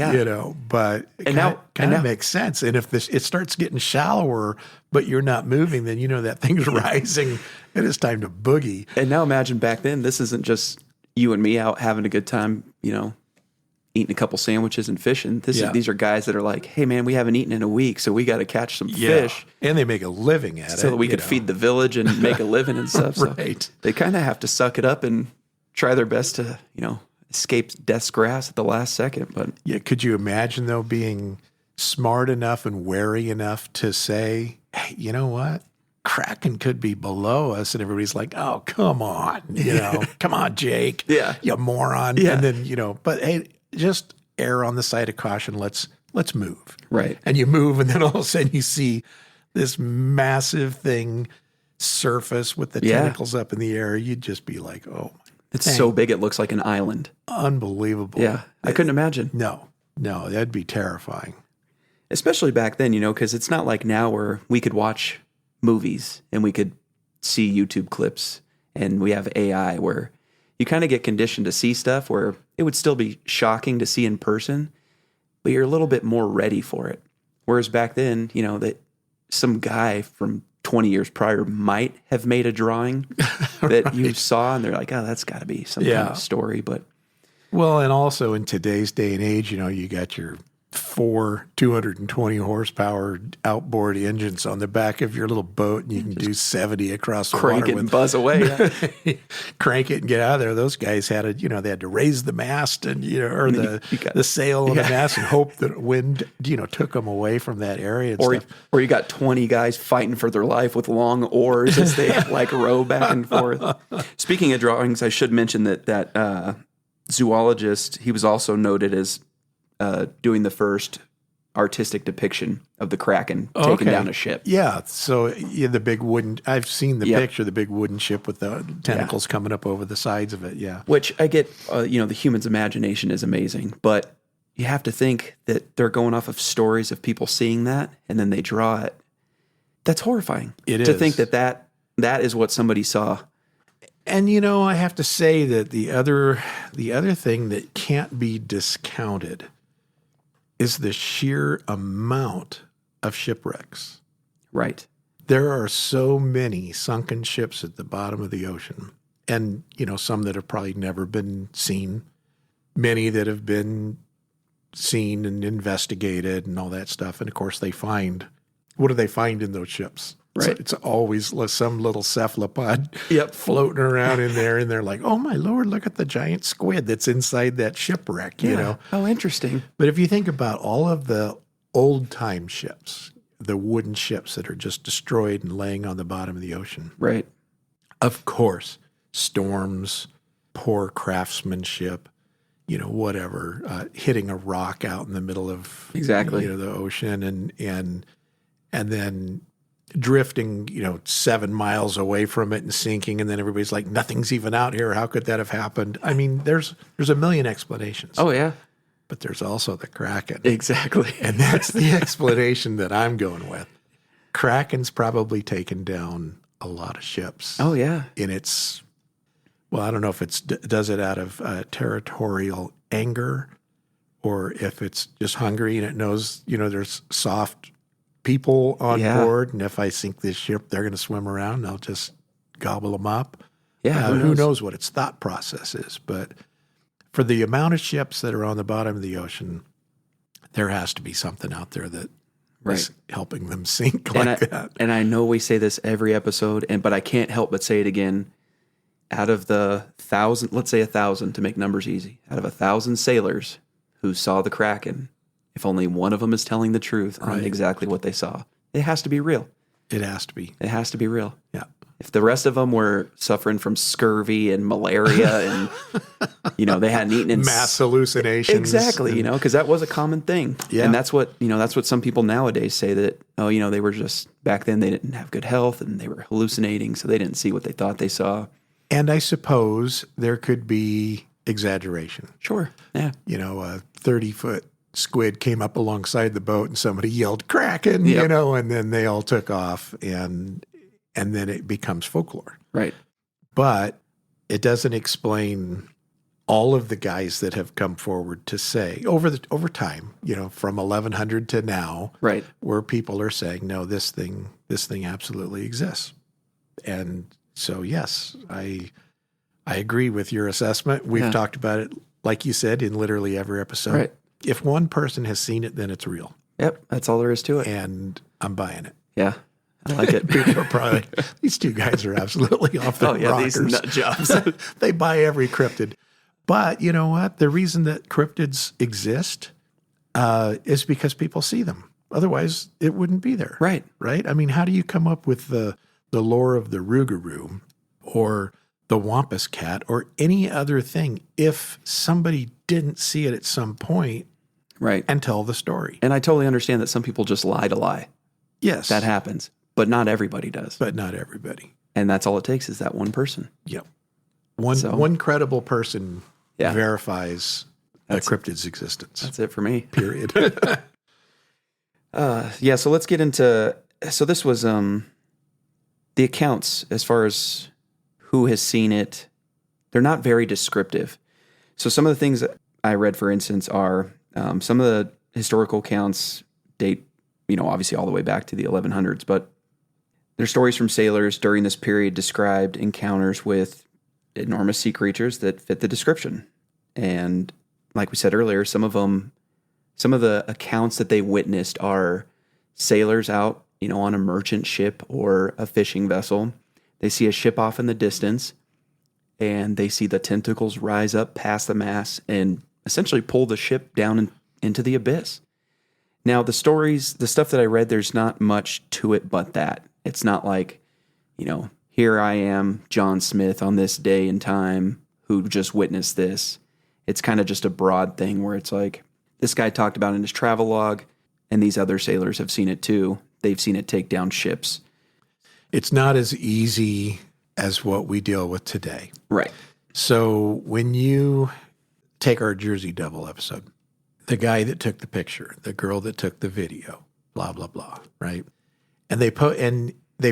but it kind of makes sense. And if it starts getting shallower, but you're not moving, then that thing's rising and it's time to boogie.
And now imagine back then, this isn't just you and me out having a good time, eating a couple sandwiches and fishing. These are guys that are like, hey man, we haven't eaten in a week, so we got to catch some fish.
And they make a living at it.
So that we could feed the village and make a living and stuff.
Right.
So they kind of have to suck it up and try their best to, escape death's grasp at the last second. But
yeah, could you imagine though being smart enough and wary enough to say, hey, you know what? Kraken could be below us, and everybody's like, "Oh, come on, come on, Jake, you moron."
Yeah.
And then but hey, just err on the side of caution. Let's move,
right?
And you move, and then all of a sudden you see this massive thing surface with the tentacles up in the air. You'd just be like, "Oh,
it's so big it looks like an island."
Unbelievable.
Yeah, I couldn't imagine.
No, that'd be terrifying.
Especially back then, because it's not like now where we could watch movies and we could see YouTube clips and we have AI where you kind of get conditioned to see stuff where it would still be shocking to see in person, but you're a little bit more ready for it. Whereas back then, that some guy from 20 years prior might have made a drawing that you saw and they're like, oh, that's got to be some kind of story. But
well, and also in today's day and age, you got your four 220 horsepower outboard engines on the back of your little boat, and you can do 70 across the
Crank
water
it and buzz away.
crank it and get out of there. Those guys had they had to raise the mast and or the sail on the mast and hope that wind took them away from that area and stuff.
Or you got 20 guys fighting for their life with long oars as they row back and forth. Speaking of drawings, I should mention that zoologist, he was also noted as doing the first artistic depiction of the Kraken taking down a ship.
Yeah. So the big wooden, I've seen the picture, the big wooden ship with the tentacles coming up over the sides of it. Yeah.
Which I get, the human's imagination is amazing, but you have to think that they're going off of stories of people seeing that and then they draw it. That's horrifying.
It is.
To think that is what somebody saw.
And, I have to say that the other thing that can't be discounted is the sheer amount of shipwrecks.
Right.
There are so many sunken ships at the bottom of the ocean, and, some that have probably never been seen, many that have been seen and investigated and all that stuff. And, of course, what do they find in those ships?
Right.
So it's always some little cephalopod floating around in there, and they're like, oh, my Lord, look at the giant squid that's inside that shipwreck,
Oh, interesting.
But if you think about all of the old-time ships, the wooden ships that are just destroyed and laying on the bottom of the ocean.
Right.
Of course, storms, poor craftsmanship, whatever, hitting a rock out in the middle of the ocean and then drifting, 7 miles away from it and sinking, and then everybody's like, nothing's even out here. How could that have happened? I mean, there's a million explanations.
Oh, yeah.
But there's also the Kraken.
Exactly.
And that's the explanation that I'm going with. Kraken's probably taken down a lot of ships.
Oh, yeah.
And I don't know if does it out of territorial anger or if it's just hungry and it knows, there's soft people on board, and if I sink this ship, they're going to swim around and I'll just gobble them up.
Yeah,
who knows what its thought process is. But for the amount of ships that are on the bottom of the ocean, there has to be something out there that is helping them sink that.
And I know we say this every episode, but I can't help but say it again. Out of the 1,000, let's say 1,000 to make numbers easy, out of 1,000 sailors who saw the Kraken, if only one of them is telling the truth on exactly what they saw, it has to be real.
It has to be.
It has to be real.
Yeah.
If the rest of them were suffering from scurvy and malaria and, they hadn't eaten in
mass hallucinations.
Exactly, because that was a common thing.
Yeah.
And that's what some people nowadays say that, they were just, back then they didn't have good health and they were hallucinating, so they didn't see what they thought they saw.
And I suppose there could be exaggeration.
Sure. Yeah.
A 30-foot squid came up alongside the boat and somebody yelled Kraken, and then they all took off and then it becomes folklore.
Right.
But it doesn't explain all of the guys that have come forward to say over time, from 1100 to now,
right,
where people are saying, no, this thing absolutely exists. And so, yes, I agree with your assessment. We've talked about it, like you said, in literally every episode.
Right.
If one person has seen it, then it's real.
Yep, that's all there is to it.
And I'm buying it.
Yeah, I like it.
People are probably like, these two guys are absolutely off their rockers.
These nut jobs.
They buy every cryptid. But you know what? The reason that cryptids exist is because people see them. Otherwise, it wouldn't be there.
Right.
Right? I mean, how do you come up with the lore of the Rougarou or the Wampus cat or any other thing if somebody didn't see it at some point and tell the story?
And I totally understand that some people just lie to lie.
Yes.
That happens. But not everybody does.
But not everybody.
And that's all it takes is that one person.
Yep. One credible person verifies a cryptid's existence.
That's it for me.
Period.
So let's get into... So this was the accounts as far as who has seen it. They're not very descriptive. So some of the things that I read, for instance, are some of the historical accounts date, obviously all the way back to the 1100s, but there's stories from sailors during this period described encounters with enormous sea creatures that fit the description. And like we said earlier, some of them Some of the accounts that they witnessed are sailors out, on a merchant ship or a fishing vessel. They see a ship off in the distance, and they see the tentacles rise up past the mast and essentially pull the ship down into the abyss. Now, the stuff that I read, there's not much to it but that. It's not like, here I am, John Smith, on this day and time, who just witnessed this. It's kind of just a broad thing where it's like, this guy talked about in his travel log, and these other sailors have seen it too. They've seen it take down ships.
It's not as easy as what we deal with today.
Right.
So when you take our Jersey Devil episode, the guy that took the picture, the girl that took the video, blah, blah, blah, right? And they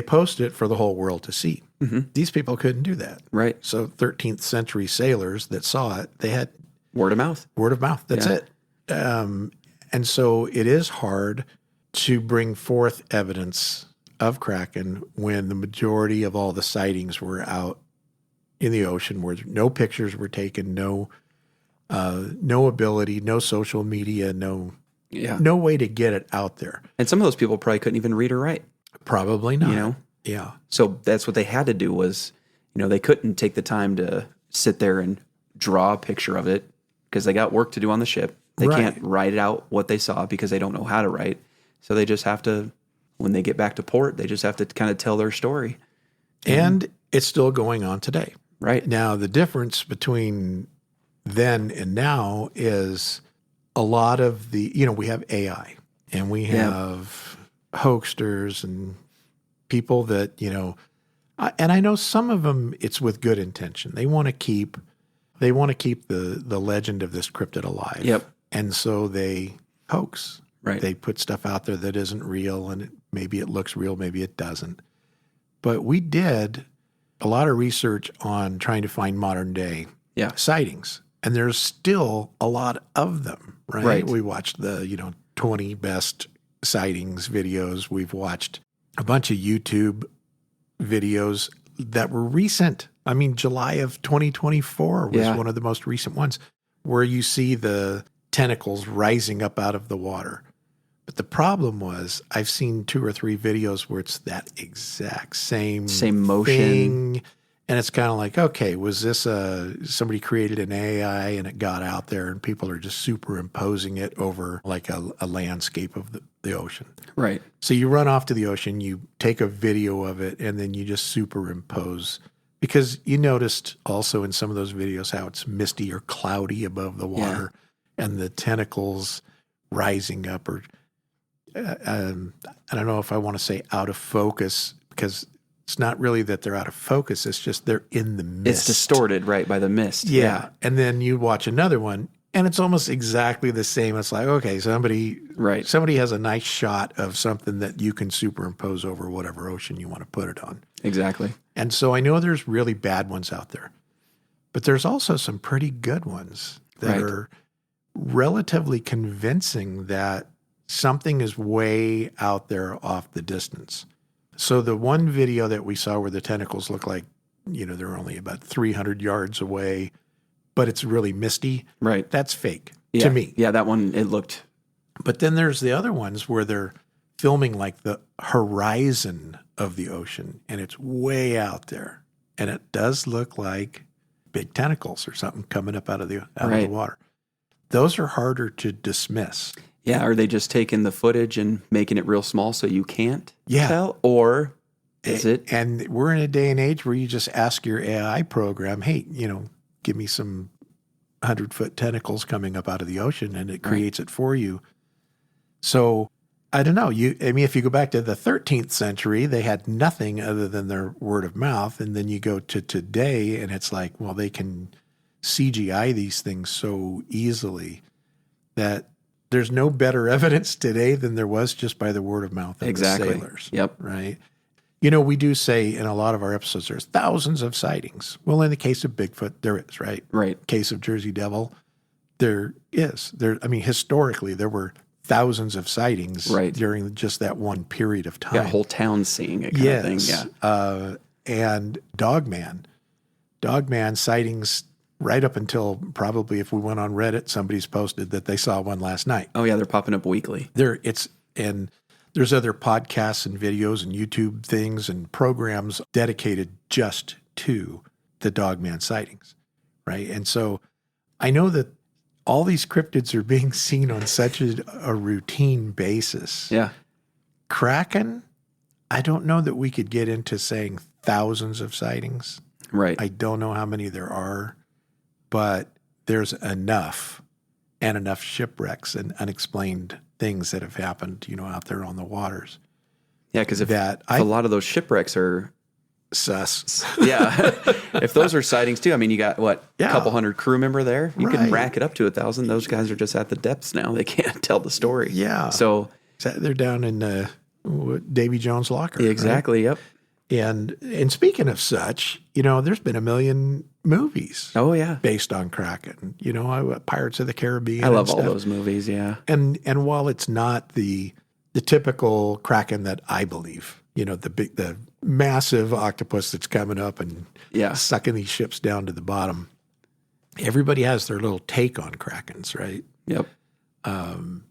post it for the whole world to see.
Mm-hmm.
These people couldn't do that.
Right.
So 13th century sailors that saw it, they had
word of mouth.
Word of mouth. That's it. And so it is hard to bring forth evidence of Kraken when the majority of all the sightings were out in the ocean, where no pictures were taken, no ability, no social media, no way to get it out there.
And some of those people probably couldn't even read or write.
Probably not. Yeah.
So that's what they had to do was, they couldn't take the time to sit there and draw a picture of it because they got work to do on the ship. They can't write out what they saw because they don't know how to write. So they just have to, when they get back to port, they just have to kind of tell their story.
And it's still going on today.
Right.
Now, the difference between then and now is a lot of we have AI and we have hoaxsters and people that, and I know some of them, it's with good intention. They want to keep the legend of this cryptid alive.
Yep.
And so they hoax.
Right.
They put stuff out there that isn't real, and maybe it looks real, maybe it doesn't. But we did a lot of research on trying to find modern day sightings, and there's still a lot of them, right? We watched the 20 best sightings videos. We've watched a bunch of YouTube videos that were recent. I mean, July of 2024 was one of the most recent ones, where you see the tentacles rising up out of the water. But the problem was, I've seen 2 or 3 videos where it's that exact same
motion
thing. And it's kind of like, okay, was this somebody created an AI and it got out there and people are just superimposing it over like a landscape of the ocean.
Right.
So you run off to the ocean, you take a video of it, and then you just superimpose. Because you noticed also in some of those videos how it's misty or cloudy above the water and the tentacles rising up, or I don't know if I want to say out of focus, because it's not really that they're out of focus. It's just they're in the mist.
It's distorted, right, by the mist.
Yeah. And then you watch another one, and it's almost exactly the same. It's like, okay, somebody has a nice shot of something that you can superimpose over whatever ocean you want to put it on.
Exactly.
And so I know there's really bad ones out there, but there's also some pretty good ones that are relatively convincing that something is way out there off the distance. So the one video that we saw where the tentacles look like, they're only about 300 yards away, but it's really misty.
Right.
That's fake to me.
Yeah, that one, it looked.
But then there's the other ones where they're filming like the horizon of the ocean, and it's way out there. And it does look like big tentacles or something coming up out of the water. Those are harder to dismiss.
Yeah, are they just taking the footage and making it real small so you can't tell? Or is it?
And we're in a day and age where you just ask your AI program, hey, give me some 100-foot tentacles coming up out of the ocean, and it creates it for you. So I don't know. If you go back to the 13th century, they had nothing other than their word of mouth. And then you go to today, and it's like, well, they can CGI these things so easily that there's no better evidence today than there was just by the word of mouth of the sailors.
Yep.
Right? We do say in a lot of our episodes, there's thousands of sightings. Well, in the case of Bigfoot, there is, right?
Right.
Case of Jersey Devil, there is. Historically, there were thousands of sightings during just that one period of time.
Yeah, whole town seeing it kind of thing. Yeah.
And Dogman sightings right up until probably if we went on Reddit, somebody's posted that they saw one last night.
Oh yeah, they're popping up weekly.
And there's other podcasts and videos and YouTube things and programs dedicated just to the Dogman sightings, right? And so I know that all these cryptids are being seen on such a routine basis.
Yeah.
Kraken, I don't know that we could get into saying thousands of sightings.
Right.
I don't know how many there are, but there's enough, and enough shipwrecks and unexplained things that have happened, out there on the waters.
Yeah, because if a lot of those shipwrecks are
sus.
Yeah. If those are sightings too, I mean, you got a couple hundred crew member there. You can rack it up to 1,000. Those guys are just at the depths now. They can't tell the story.
Yeah.
So
they're down in Davy Jones' locker.
Exactly.
Right? Yep. And speaking of such, there's been a million movies.
Oh yeah.
Based on Kraken. Pirates of the Caribbean.
I love all those movies. Yeah.
And while it's not the typical Kraken that I believe, the massive octopus that's coming up and sucking these ships down to the bottom, everybody has their little take on Krakens, right?
Yep.
And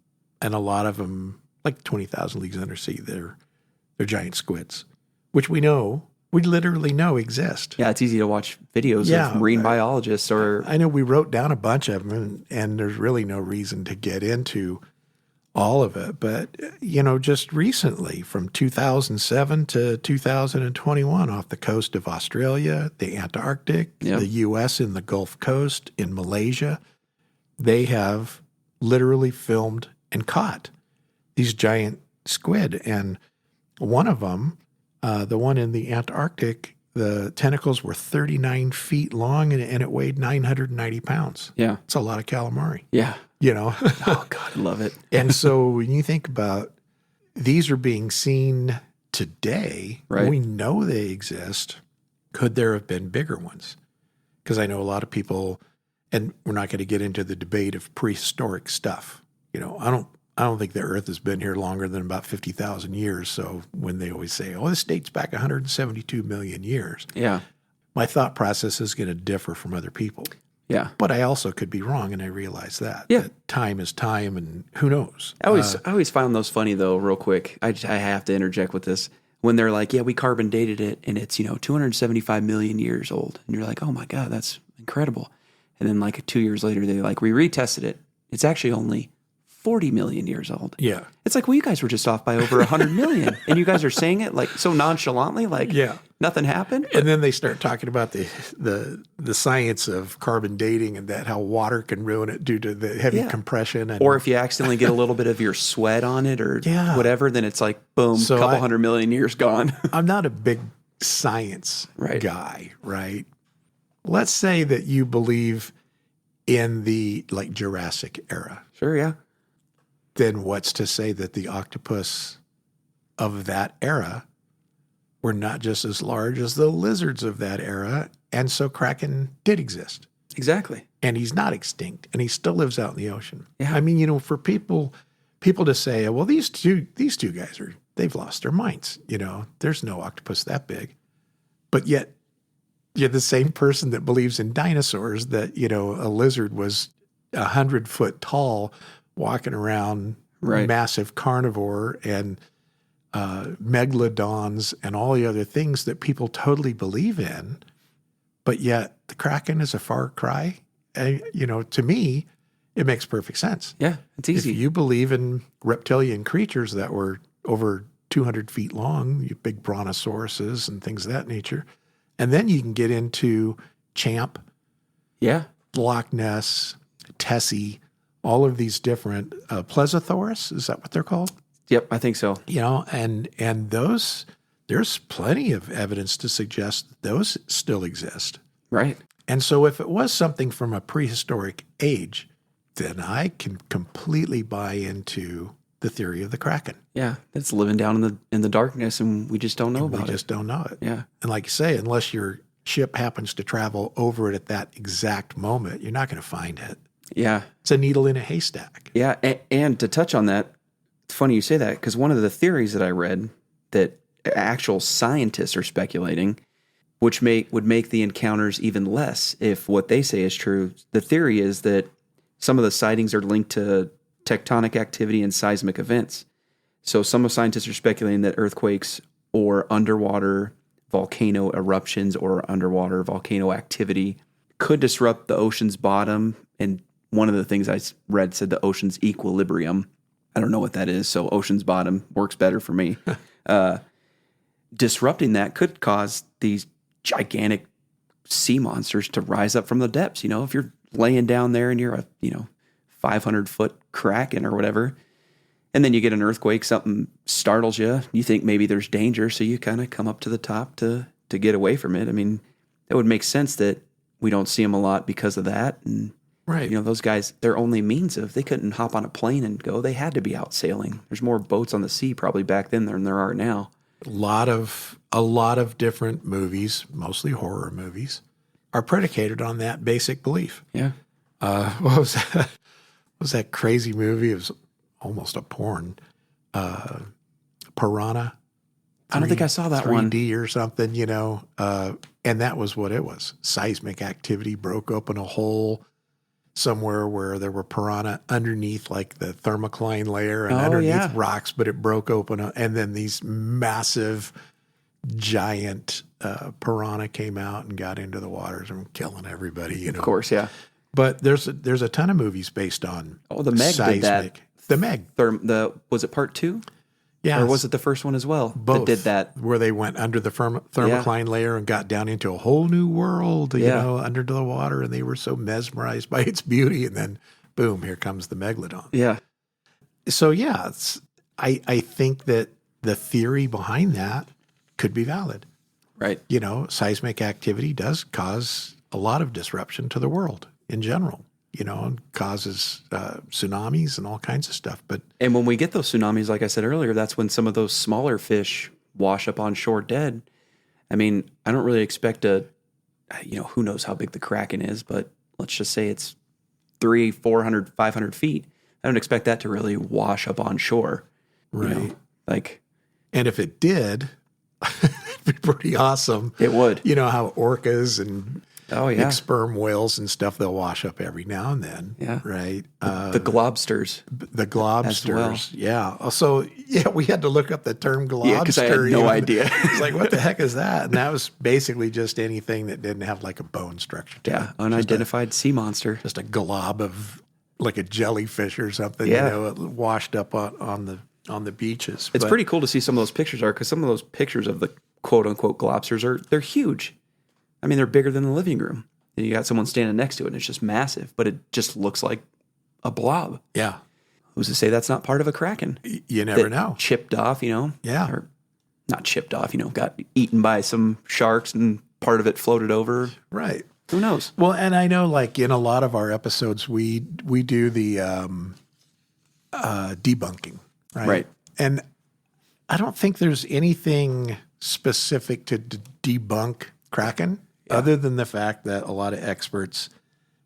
a lot of them, like 20,000 Leagues Under Sea, they're giant squids, which we literally know exist.
Yeah, it's easy to watch videos of marine biologists or...
I know we wrote down a bunch of them, and there's really no reason to get into all of it. But, just recently, from 2007 to 2021, off the coast of Australia, the Antarctic, the U.S. in the Gulf Coast, in Malaysia, they have literally filmed and caught these giant squid. And one of them, the one in the Antarctic, the tentacles were 39 feet long and it weighed 990 pounds.
Yeah.
It's a lot of calamari.
Yeah.
Oh,
God, I love it.
And so when you think about these are being seen today,
right.
We know they exist. Could there have been bigger ones? Because I know a lot of people, and we're not going to get into the debate of prehistoric stuff. I don't think the Earth has been here longer than about 50,000 years. So when they always say, this dates back 172 million years.
Yeah.
My thought process is going to differ from other people.
Yeah.
But I also could be wrong, and I realize that.
Yeah.
That time is time, and who knows?
I always found those funny, though, real quick. I have to interject with this. When they're like, we carbon dated it, and it's, 275 million years old. And you're like, oh, my God, that's incredible. And then, 2 years later, we retested it. It's actually only 40 million years old.
Yeah.
It's like, you guys were just off by over 100 million. And you guys are saying it so nonchalantly, nothing happened.
And then they start talking about the science of carbon dating and that how water can ruin it due to the heavy compression.
Or if you accidentally get a little bit of your sweat on it or whatever, then it's like, boom, a couple 100 million years gone.
I'm not a big science guy, right? Let's say that you believe in the Jurassic era.
Sure, yeah.
Then what's to say that the octopus of that era were not just as large as the lizards of that era, and so Kraken did exist.
Exactly.
And he's not extinct, and he still lives out in the ocean.
Yeah.
I mean, for people to say, well, these two guys they've lost their minds. There's no octopus that big. But yet you're the same person that believes in dinosaurs, that, a lizard was 100 foot tall, walking around, massive carnivore, and megalodons and all the other things that people totally believe in. But yet the Kraken is a far cry. To me, it makes perfect sense.
Yeah, it's easy.
If you believe in reptilian creatures that were over 200 feet long, you big brontosauruses and things of that nature, and then you can get into Champ, Loch Ness, Tessie, all of these different plesiosaurus, is that what they're called?
Yep, I think so.
And those, there's plenty of evidence to suggest that those still exist.
Right.
And so if it was something from a prehistoric age, then I can completely buy into the theory of the Kraken.
Yeah, it's living down in the darkness, and we just don't know about it.
We just don't know it.
Yeah. And
like you say, unless your ship happens to travel over it at that exact moment, you're not going to find it.
Yeah.
It's a needle in a haystack.
Yeah. And to touch on that, it's funny you say that, because one of the theories that I read that actual scientists are speculating which would make the encounters even less if what they say is true. The theory is that some of the sightings are linked to tectonic activity and seismic events. So some of scientists are speculating that earthquakes or underwater volcano eruptions or underwater volcano activity could disrupt the ocean's bottom. And one of the things I read said the ocean's equilibrium. I don't know what that is, so ocean's bottom works better for me. Disrupting that could cause these gigantic sea monsters to rise up from the depths. If you're laying down there and you're a 500-foot kraken or whatever, and then you get an earthquake, something startles you, you think maybe there's danger, so you kind of come up to the top to get away from it. I mean, it would make sense that we don't see them a lot because of that. And,
Right.
Those guys, their only means of, they couldn't hop on a plane and go. They had to be out sailing. There's more boats on the sea probably back then than there are now.
A lot of different movies, mostly horror movies, are predicated on that basic belief.
Yeah.
What was that? What was that crazy movie? It was almost a porn. Piranha.
I don't think I saw that one.
3D or something, and that was what it was. Seismic activity broke open a hole somewhere where there were piranha underneath like the thermocline layer and underneath rocks, but it broke open. And then these massive, giant piranha came out and got into the waters and killing everybody,
Of course, yeah.
But there's a ton of movies based on
the Meg
seismic.
did that.
The Meg.
Was it part 2?
Yeah.
Or was it the first one as well?
Both.
That did that.
Where they went under the thermocline layer and got down into a whole new world, under the water, and they were so mesmerized by its beauty. And then, boom, here comes the megalodon.
Yeah.
So, yeah, I think that the theory behind that could be valid.
Right.
Seismic activity does cause a lot of disruption to the world in general. And causes tsunamis and all kinds of stuff.
And when we get those tsunamis, like I said earlier, that's when some of those smaller fish wash up on shore dead. I mean, I don't really expect who knows how big the Kraken is, but let's just say it's 300, 400, 500 feet. I don't expect that to really wash up on shore.
Right.
And
if it did, it'd be pretty awesome.
It would.
You know how orcas and big sperm whales and stuff, they'll wash up every now and then.
Yeah.
Right.
The globsters.
The globsters.
Well.
Yeah. So, we had to look up the term globster.
Yeah, because I had no idea.
It's like, what the heck is that? And that was basically just anything that didn't have like a bone structure to it.
Unidentified sea monster.
Just a glob of like a jellyfish or something, washed up on the beaches.
It's pretty cool to see some of those pictures because some of those pictures of the quote unquote globsters they're huge. I mean, they're bigger than the living room. And you got someone standing next to it, and it's just massive, but it just looks like a blob.
Yeah.
Who's to say that's not part of a Kraken?
You never know.
Chipped off,
Yeah.
Or not chipped off, got eaten by some sharks and part of it floated over.
Right.
Who knows?
Well, and I know like in a lot of our episodes, we do the debunking, right?
Right.
And I don't think there's anything specific to debunk Kraken. Other than the fact that a lot of experts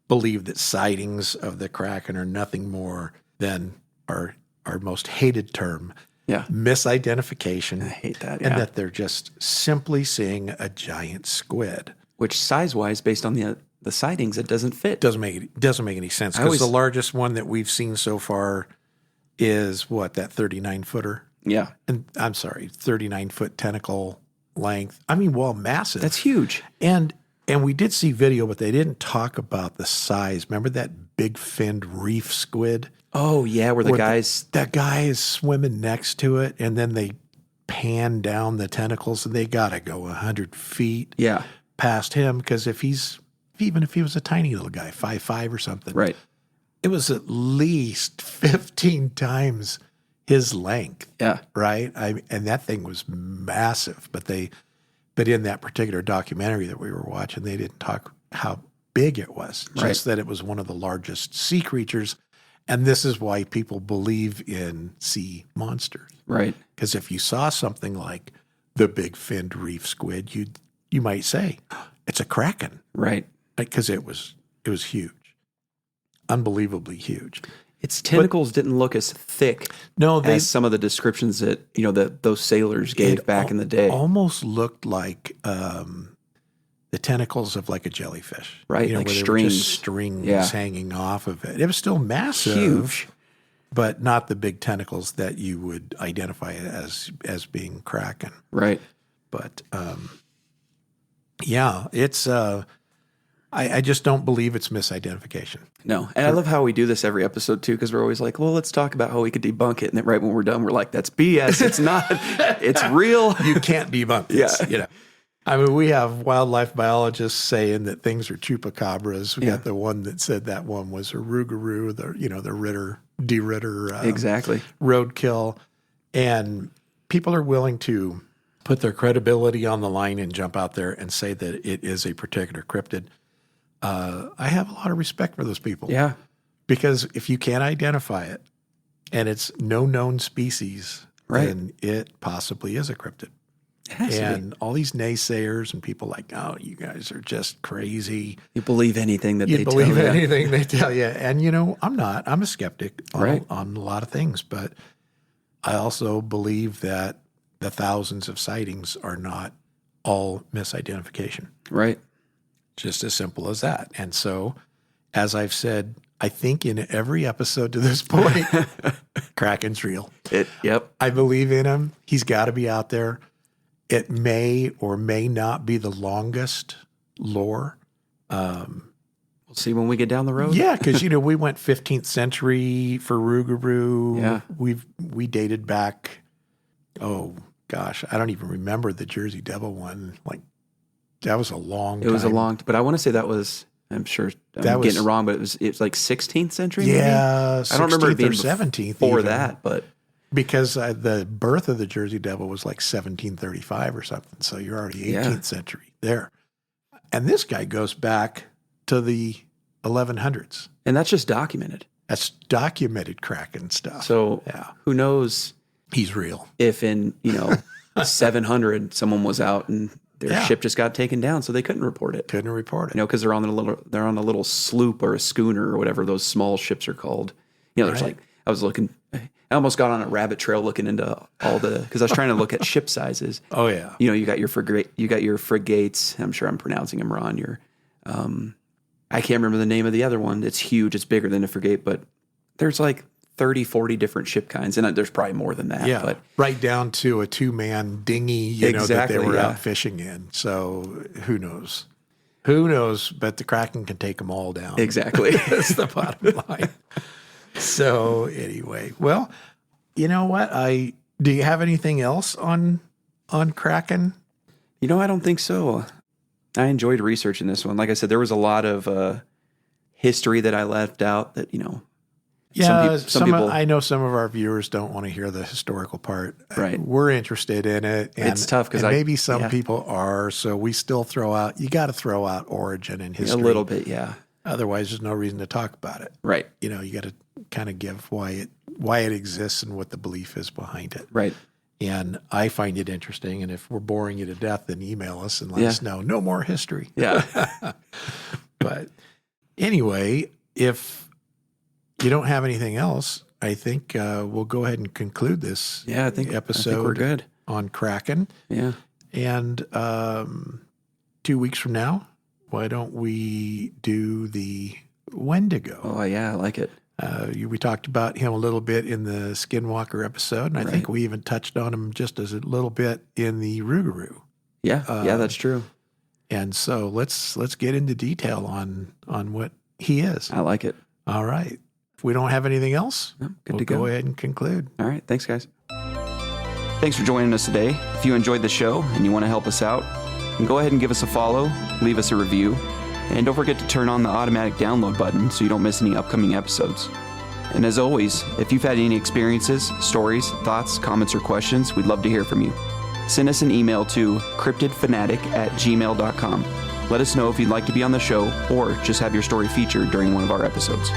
believe that sightings of the Kraken are nothing more than our most hated term, misidentification.
I hate that,
and that they're just simply seeing a giant squid.
Which size-wise, based on the sightings, it doesn't fit.
Doesn't make any sense because the largest one that we've seen so far is that 39-footer?
Yeah.
And I'm sorry, 39-foot tentacle length. I mean, massive.
That's huge.
And we did see video, but they didn't talk about the size. Remember that big finned reef squid?
Oh, yeah, where
that guy is swimming next to it, and then they pan down the tentacles, and they got to go 100 feet past him because even if he was a tiny little guy, 5'5" or something,
right?
It was at least 15 times his length.
Yeah.
Right. And that thing was massive, but in that particular documentary that we were watching, they didn't talk how big it was, just that it was one of the largest sea creatures. And this is why people believe in sea monsters. Right. Because if you saw something like the big finned reef squid, you might say it's a Kraken. Right. Because it was huge. Unbelievably huge.
Its tentacles didn't look as thick as some of the descriptions that those sailors gave back in the day.
Almost looked like the tentacles of like a jellyfish.
Right,
You know,
like
where they were
strings.
just strings
Yeah.
hanging off of it. It was still massive.
Huge.
But not the big tentacles that you would identify as being Kraken.
Right.
But yeah, it's I just don't believe it's misidentification.
No. And I love how we do this every episode too, because we're always like, well, let's talk about how we could debunk it. And then right when we're done, we're like, that's BS. It's not. It's real.
You can't debunk this.
Yeah.
You know. I mean, we have wildlife biologists saying that things are chupacabras. We got the one that said that one was a rougarou, the Ritter
Exactly.
roadkill. And people are willing to put their credibility on the line and jump out there and say that it is a particular cryptid. I have a lot of respect for those people.
Yeah.
Because if you can't identify it and it's no known species,
Right.
then it possibly is a cryptid.
It has to be.
And all these naysayers and people like, oh, you guys are just crazy.
You believe anything that
You
they
believe
tell you.
anything they tell you. And, I'm not. I'm a skeptic
Right.
on a lot of things. But I also believe that the thousands of sightings are not all misidentification.
Right.
Just as simple as that. And so, as I've said, I think in every episode to this point, Kraken's real.
Yep.
I believe in him. He's got to be out there. It may or may not be the longest lore.
We'll see when we get down the road.
Yeah, because we went 15th century for rougarou.
Yeah.
We dated back. Oh gosh, I don't even remember the Jersey Devil one. Like that was a long.
It was a long, but I want to say that was. I'm sure I'm getting it wrong, but it was like 16th century.
Yeah,
maybe? I don't remember it being
17th
before
even.
that, but
because the birth of the Jersey Devil was like 1735 or something. So you're already 18th century there. And this guy goes back to the 1100s.
and that's just documented.
That's documented Kraken stuff.
So who knows
He's real.
if in 700 someone was out and their ship just got taken down, so they couldn't report it.
Couldn't report it.
Because they're on a little sloop or a schooner or whatever those small ships are called. There's
Right.
I almost got on a rabbit trail looking into all because I was trying to look at ship sizes.
Oh yeah.
You got your frigates. I'm sure I'm pronouncing them wrong. I can't remember the name of the other one. It's huge. It's bigger than a frigate, but there's like 30, 40 different ship kinds. And there's probably more than that.
Yeah.
But
right down to a 2-man dinghy, that
Exactly,
they were
yeah.
out fishing in. So who knows? Who knows? But the Kraken can take them all down.
exactly.
That's the bottom line. So anyway, well, you know what? Do you have anything else on Kraken?
I don't think so. I enjoyed researching this one. Like I said, there was a lot of history that I left out that,
Yeah,
some people,
I know some of our viewers don't want to hear the historical part.
Right.
We're interested in it. And,
It's tough 'cause
and maybe some people are. So we still you got to throw out origin and history.
a little bit, yeah.
Otherwise, there's no reason to talk about it.
Right.
You got to kind of give why it exists and what the belief is behind it.
Right.
And I find it interesting. And if we're boring you to death, then email us and let us know. No more history.
Yeah.
But anyway, if you don't have anything else, I think we'll go ahead and conclude this
Yeah, I think
episode
we're good.
on Kraken.
Yeah.
And 2 weeks from now, why don't we do the Wendigo?
Oh, yeah, I like it.
We talked about him a little bit in the Skinwalker episode, and I think we even touched on him just as a little bit in the Rougarou.
Yeah, that's true.
And so let's get into detail on what he is.
I like it.
All right. If we don't have anything else,
Good
we'll
to
go ahead and conclude.
All right. Thanks, guys. Thanks for joining us today. If you enjoyed the show and you want to help us out, then go ahead and give us a follow, leave us a review, and don't forget to turn on the automatic download button so you don't miss any upcoming episodes. And as always, if you've had any experiences, stories, thoughts, comments, or questions, we'd love to hear from you. Send us an email to cryptidfanatic@gmail.com. Let us know if you'd like to be on the show or just have your story featured during one of our episodes.